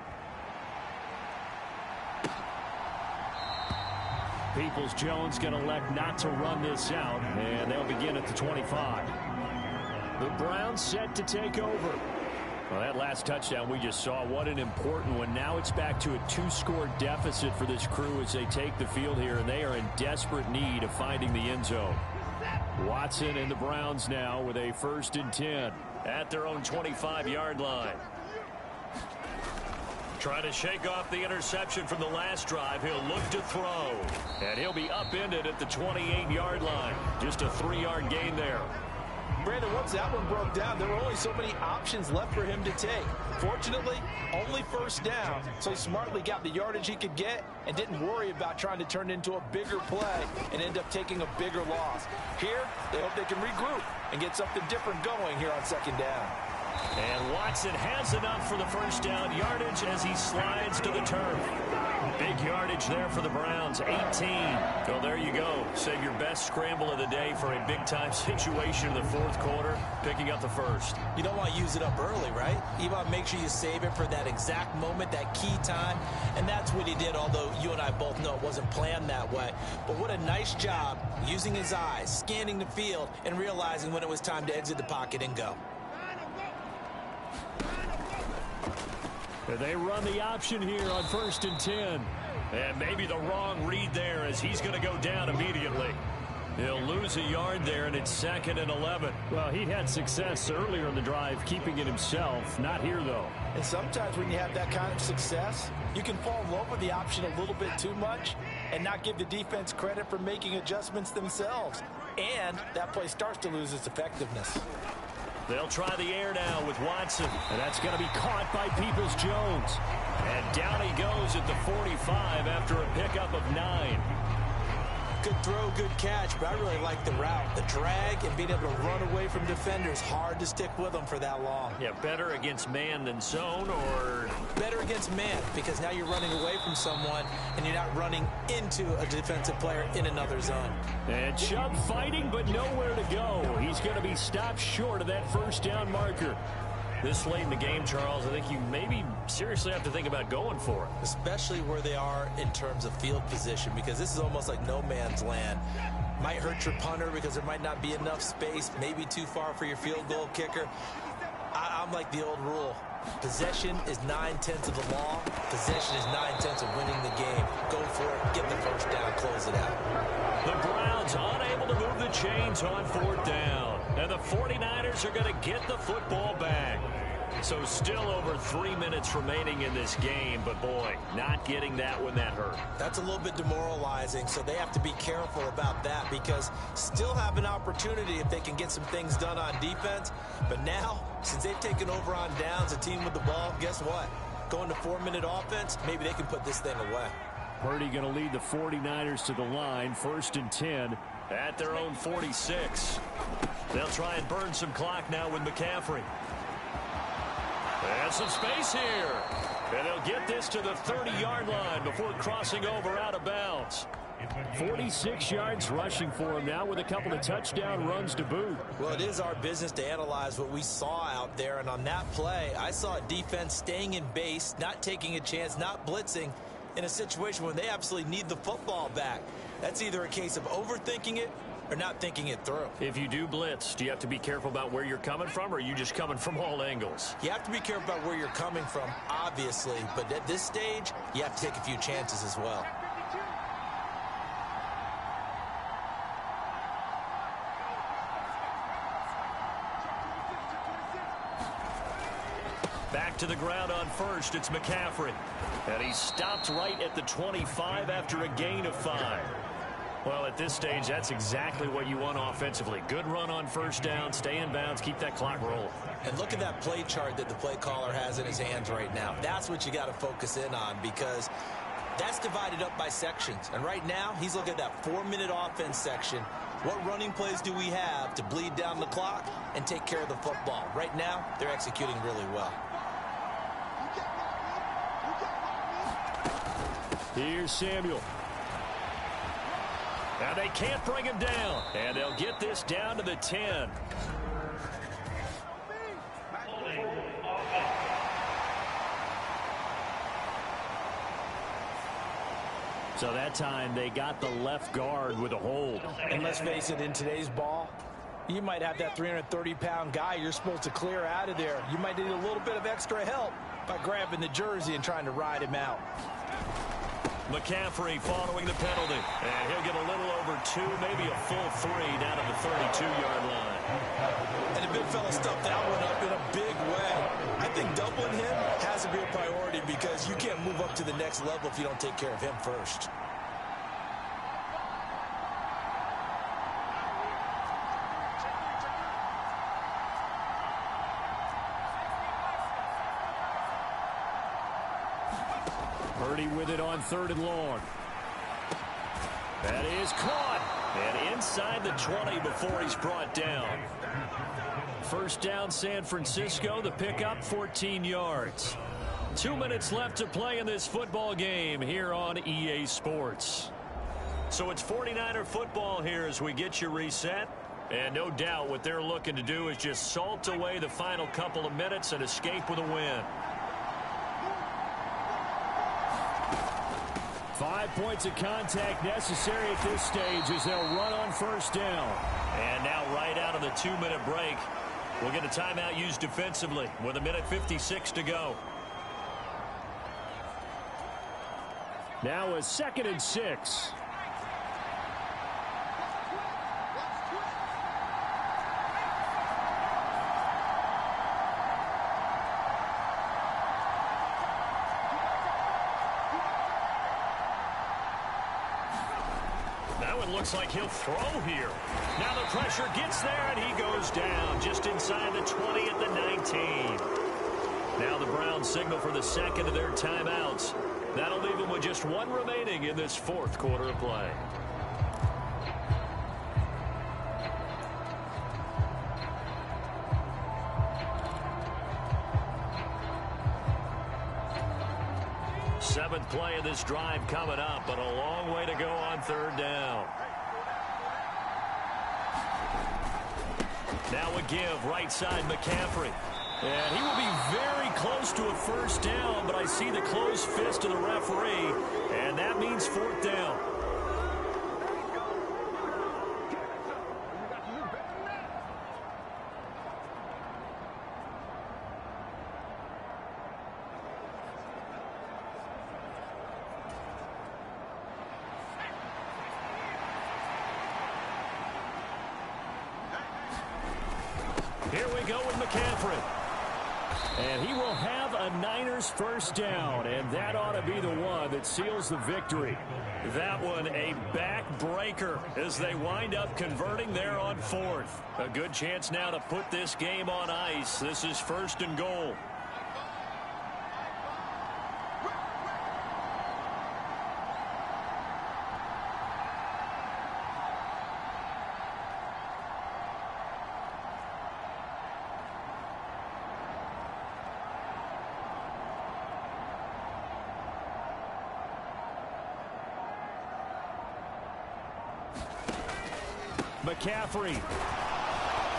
Peoples-Jones going to elect not to run this out, and they'll begin at the 25. The Browns set to take over. Well, that last touchdown we just saw, what an important one. Now it's back to a 2-score deficit for this crew as they take the field here, and they are in desperate need of finding the end zone. Watson and the Browns now with a 1st and 10. At their own 25-yard line. Trying to shake off the interception from the last drive. He'll look to throw. And he'll be upended at the 28-yard line. Just a 3-yard gain there. Brandon, once that one broke down, there were only so many options left for him to take. Fortunately, only 1st down, so he smartly got the yardage he could get and didn't worry about trying to turn it into a bigger play and end up taking a bigger loss. Here, they hope they can regroup and get something different going here on 2nd down. And Watson has enough for the 1st down yardage as he slides to the turf. Big yardage there for the Browns, 18. So there you go. Save your best scramble of the day for a big-time situation in the 4th quarter, picking up the 1st. You don't want to use it up early, right? You want to make sure you save it for that exact moment, that key time. And that's what he did, although you and I both know it wasn't planned that way. But what a nice job using his eyes, scanning the field, and realizing when it was time to exit the pocket and go. They run the option here on 1st and 10. And maybe the wrong read there as he's going to go down immediately. He'll lose a yard there, and it's 2nd and 11. Well, he had success earlier in the drive keeping it himself. Not here, though. And sometimes when you have that kind of success, you can fall in love with the option a little bit too much and not give the defense credit for making adjustments themselves. And that play starts to lose its effectiveness. They'll try the air now with Watson. And that's going to be caught by Peoples-Jones. And down he goes at the 45 after a pickup of 9. Good throw, good catch, but I really like the route. The drag and being able to run away from defenders, hard to stick with them for that long. Yeah, better against man than zone, or? Better against man, because now you're running away from someone and you're not running into a defensive player in another zone. And Chubb fighting, but nowhere to go. He's going to be stopped short of that 1st down marker. This late in the game, Charles, I think you maybe seriously have to think about going for it. Especially where they are in terms of field position, because this is almost like no man's land. Might hurt your punter because there might not be enough space, maybe too far for your field goal kicker. I'm like the old rule. Possession is 9/10 of the law. Possession is 9/10 of winning the game. Go for it, get the first down, close it out. The Browns unable to move the chains on 4th down. And the 49ers are going to get the football back. So still over 3 minutes remaining in this game, but boy, not getting that when that hurt. That's a little bit demoralizing, so they have to be careful about that because still have an opportunity if they can get some things done on defense. But now, since they've taken over on downs, a team with the ball, guess what? Going to 4-minute offense, maybe they can put this thing away. Purdy going to lead the 49ers to the line, 1st and 10 at their own 46. They'll try and burn some clock now with McCaffrey. And some space here. And they'll get this to the 30-yard line before crossing over out of bounds. 46 yards rushing for him now with a couple of touchdown runs to boot. Well, it is our business to analyze what we saw out there. And on that play, I saw a defense staying in base, not taking a chance, not blitzing in a situation where they absolutely need the football back. That's either a case of overthinking it or not thinking it through. If you do blitz, do you have to be careful about where you're coming from, or are you just coming from all angles? You have to be careful about where you're coming from, obviously, but at this stage, you have to take a few chances as well. Back to the ground on 1st, it's McCaffrey. And he stopped right at the 25 after a gain of 5. Well, at this stage, that's exactly what you want offensively. Good run on 1st down, stay in bounds, keep that clock rolling. And look at that play chart that the play caller has in his hands right now. That's what you got to focus in on because that's divided up by sections. And right now, he's looking at that 4-minute offense section. What running plays do we have to bleed down the clock and take care of the football? Right now, they're executing really well. Here's Samuel. Now they can't bring him down. And they'll get this down to the 10. So that time they got the left guard with a hold. And let's face it, in today's ball, you might have that 330-pound guy you're supposed to clear out of there. You might need a little bit of extra help by grabbing the jersey and trying to ride him out. McCaffrey following the penalty. And he'll get a little over 2, maybe a full 3 down to the 32-yard line. And the big fella stuffed that one up in a big way. I think doubling him has to be a priority because you can't move up to the next level if you don't take care of him first. Parody with it on 3rd and long. That is caught. And inside the 20 before he's brought down. 1st down San Francisco. The pickup 14 yards. 2 minutes left to play in this football game here on EA Sports. So it's 49er football here as we get you reset. And no doubt what they're looking to do is just salt away the final couple of minutes and escape with a win. 5 points of contact necessary at this stage as they'll run on 1st down. And now right out of the 2-minute break, we'll get a timeout used defensively with 1:56 to go. Now a 2nd and 6. Looks like he'll throw here. Now the pressure gets there, and he goes down just inside the 20 at the 19. Now the Browns signal for the 2nd of their timeouts. That'll leave them with just 1 remaining in this 4th quarter of play. Seventh play of this drive coming up, but a long way to go on 3rd down. Now a give right side McCaffrey. And he will be very close to a first down, but I see the closed fist of the referee, and that means fourth down. Here we go with McCaffrey. And he will have a Niners first down, and that ought to be the one that seals the victory. That one a backbreaker as they wind up converting there on fourth. A good chance now to put this game on ice. This is first and goal. McCaffrey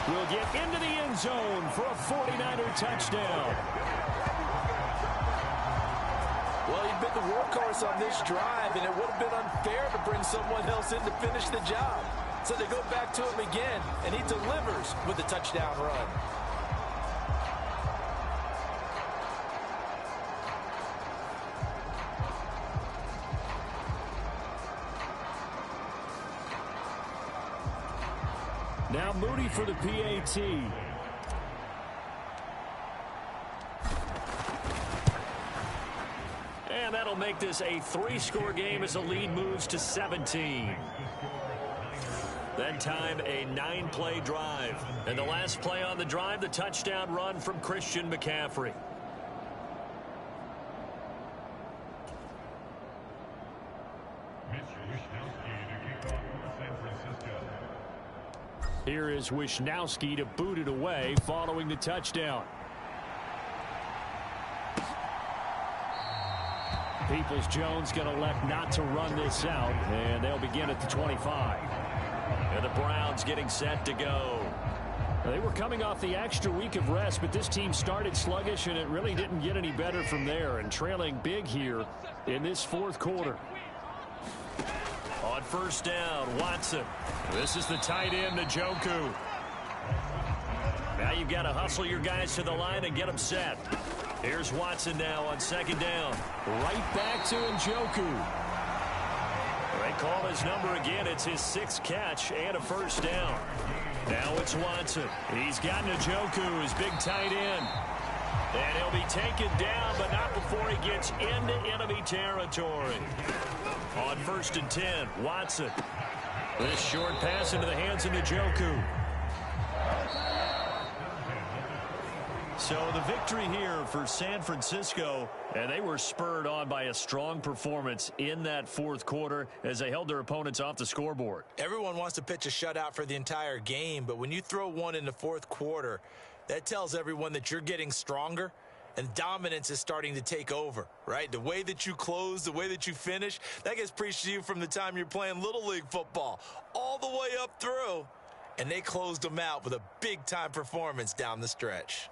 will get into the end zone for a 49er touchdown. Well, he'd been the workhorse on this drive, and it would have been unfair to bring someone else in to finish the job. So they go back to him again, and he delivers with a touchdown run. Now Moody for the PAT. And that'll make this a 3-score game as the lead moves to 17. That time, a 9-play drive. And the last play on the drive, the touchdown run from Christian McCaffrey. Here is Wishnowski to boot it away following the touchdown. Peoples-Jones going to elect not to run this out, and they'll begin at the 25. And the Browns getting set to go. They were coming off the extra week of rest, but this team started sluggish, and it really didn't get any better from there, and trailing big here in this fourth quarter. On first down, Watson. This is the tight end, Njoku. Now you've got to hustle your guys to the line and get them set. Here's Watson now on second down. Right back to Njoku. They call his number again. It's his 6th catch and a first down. Now it's Watson. He's got Njoku, his big tight end. And he'll be taken down, but not before he gets into enemy territory. On first and 10, Watson. This short pass into the hands of Njoku. So the victory here for San Francisco, and they were spurred on by a strong performance in that fourth quarter as they held their opponents off the scoreboard. Everyone wants to pitch a shutout for the entire game, but when you throw one in the fourth quarter, that tells everyone that you're getting stronger and dominance is starting to take over, right? The way that you close, the way that you finish, that gets preached to you from the time you're playing Little League football all the way up through, and they closed them out with a big-time performance down the stretch.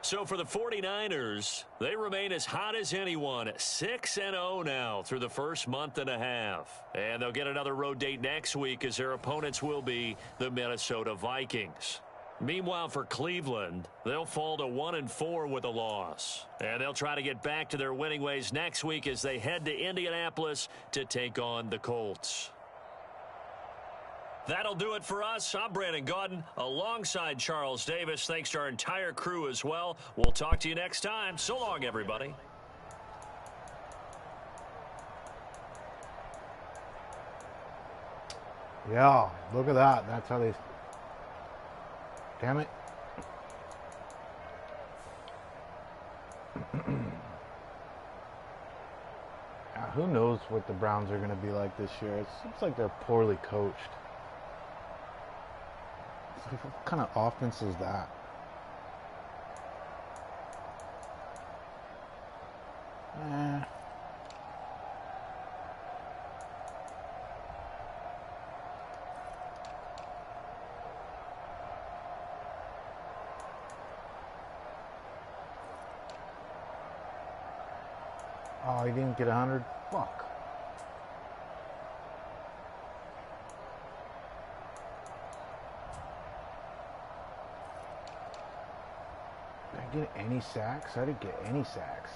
So for the 49ers, they remain as hot as anyone, 6-0 now through the first month and a half. And they'll get another road date next week as their opponents will be the Minnesota Vikings. Meanwhile, for Cleveland, they'll fall to 1-4 with a loss. And they'll try to get back to their winning ways next week as they head to Indianapolis to take on the Colts. That'll do it for us. I'm Brandon Gaudin alongside Charles Davis. Thanks to our entire crew as well. We'll talk to you next time. So long, everybody. Yeah, look at that. That's how they... Damn it. Who knows what the Browns are going to be like this year. It seems like they're poorly coached. It's like, what kind of offense is that? Oh, he didn't get 100? Fuck. Did I get any sacks? I didn't get any sacks.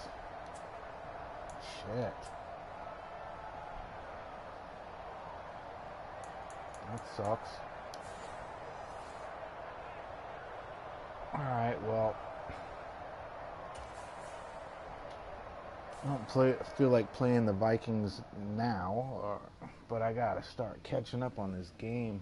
Shit. That sucks. Alright, well. I don't feel like playing the Vikings now, but I gotta start catching up on this game.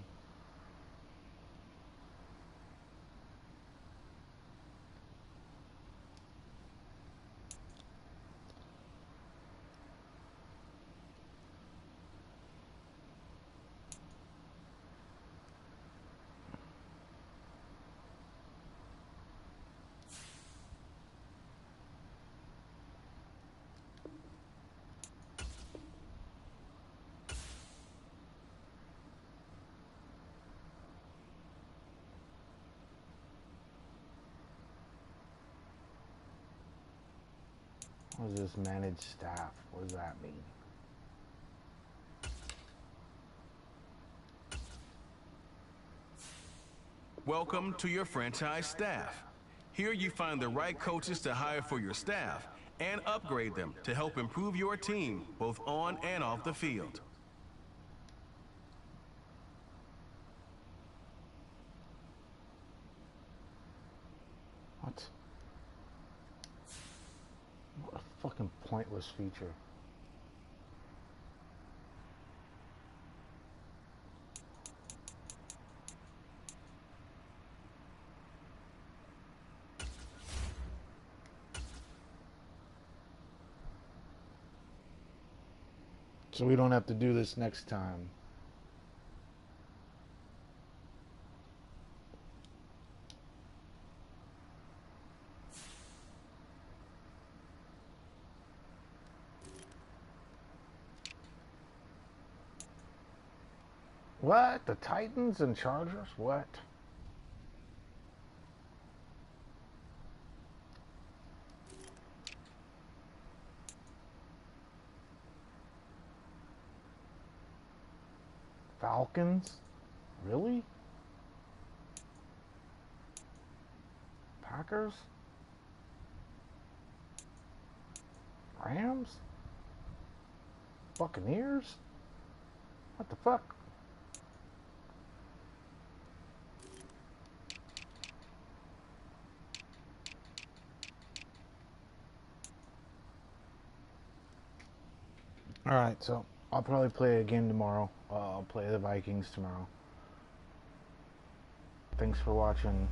What does this manage staff? What does that mean? Welcome to your franchise staff. Here you find the right coaches to hire for your staff and upgrade them to help improve your team both on and off the field. What? What a fucking pointless feature. So we don't have to do this next time. What? The Titans and Chargers? What? Falcons? Really? Packers? Rams? Buccaneers? What the fuck? Alright, so I'll probably play a game tomorrow. I'll play the Vikings tomorrow. Thanks for watching.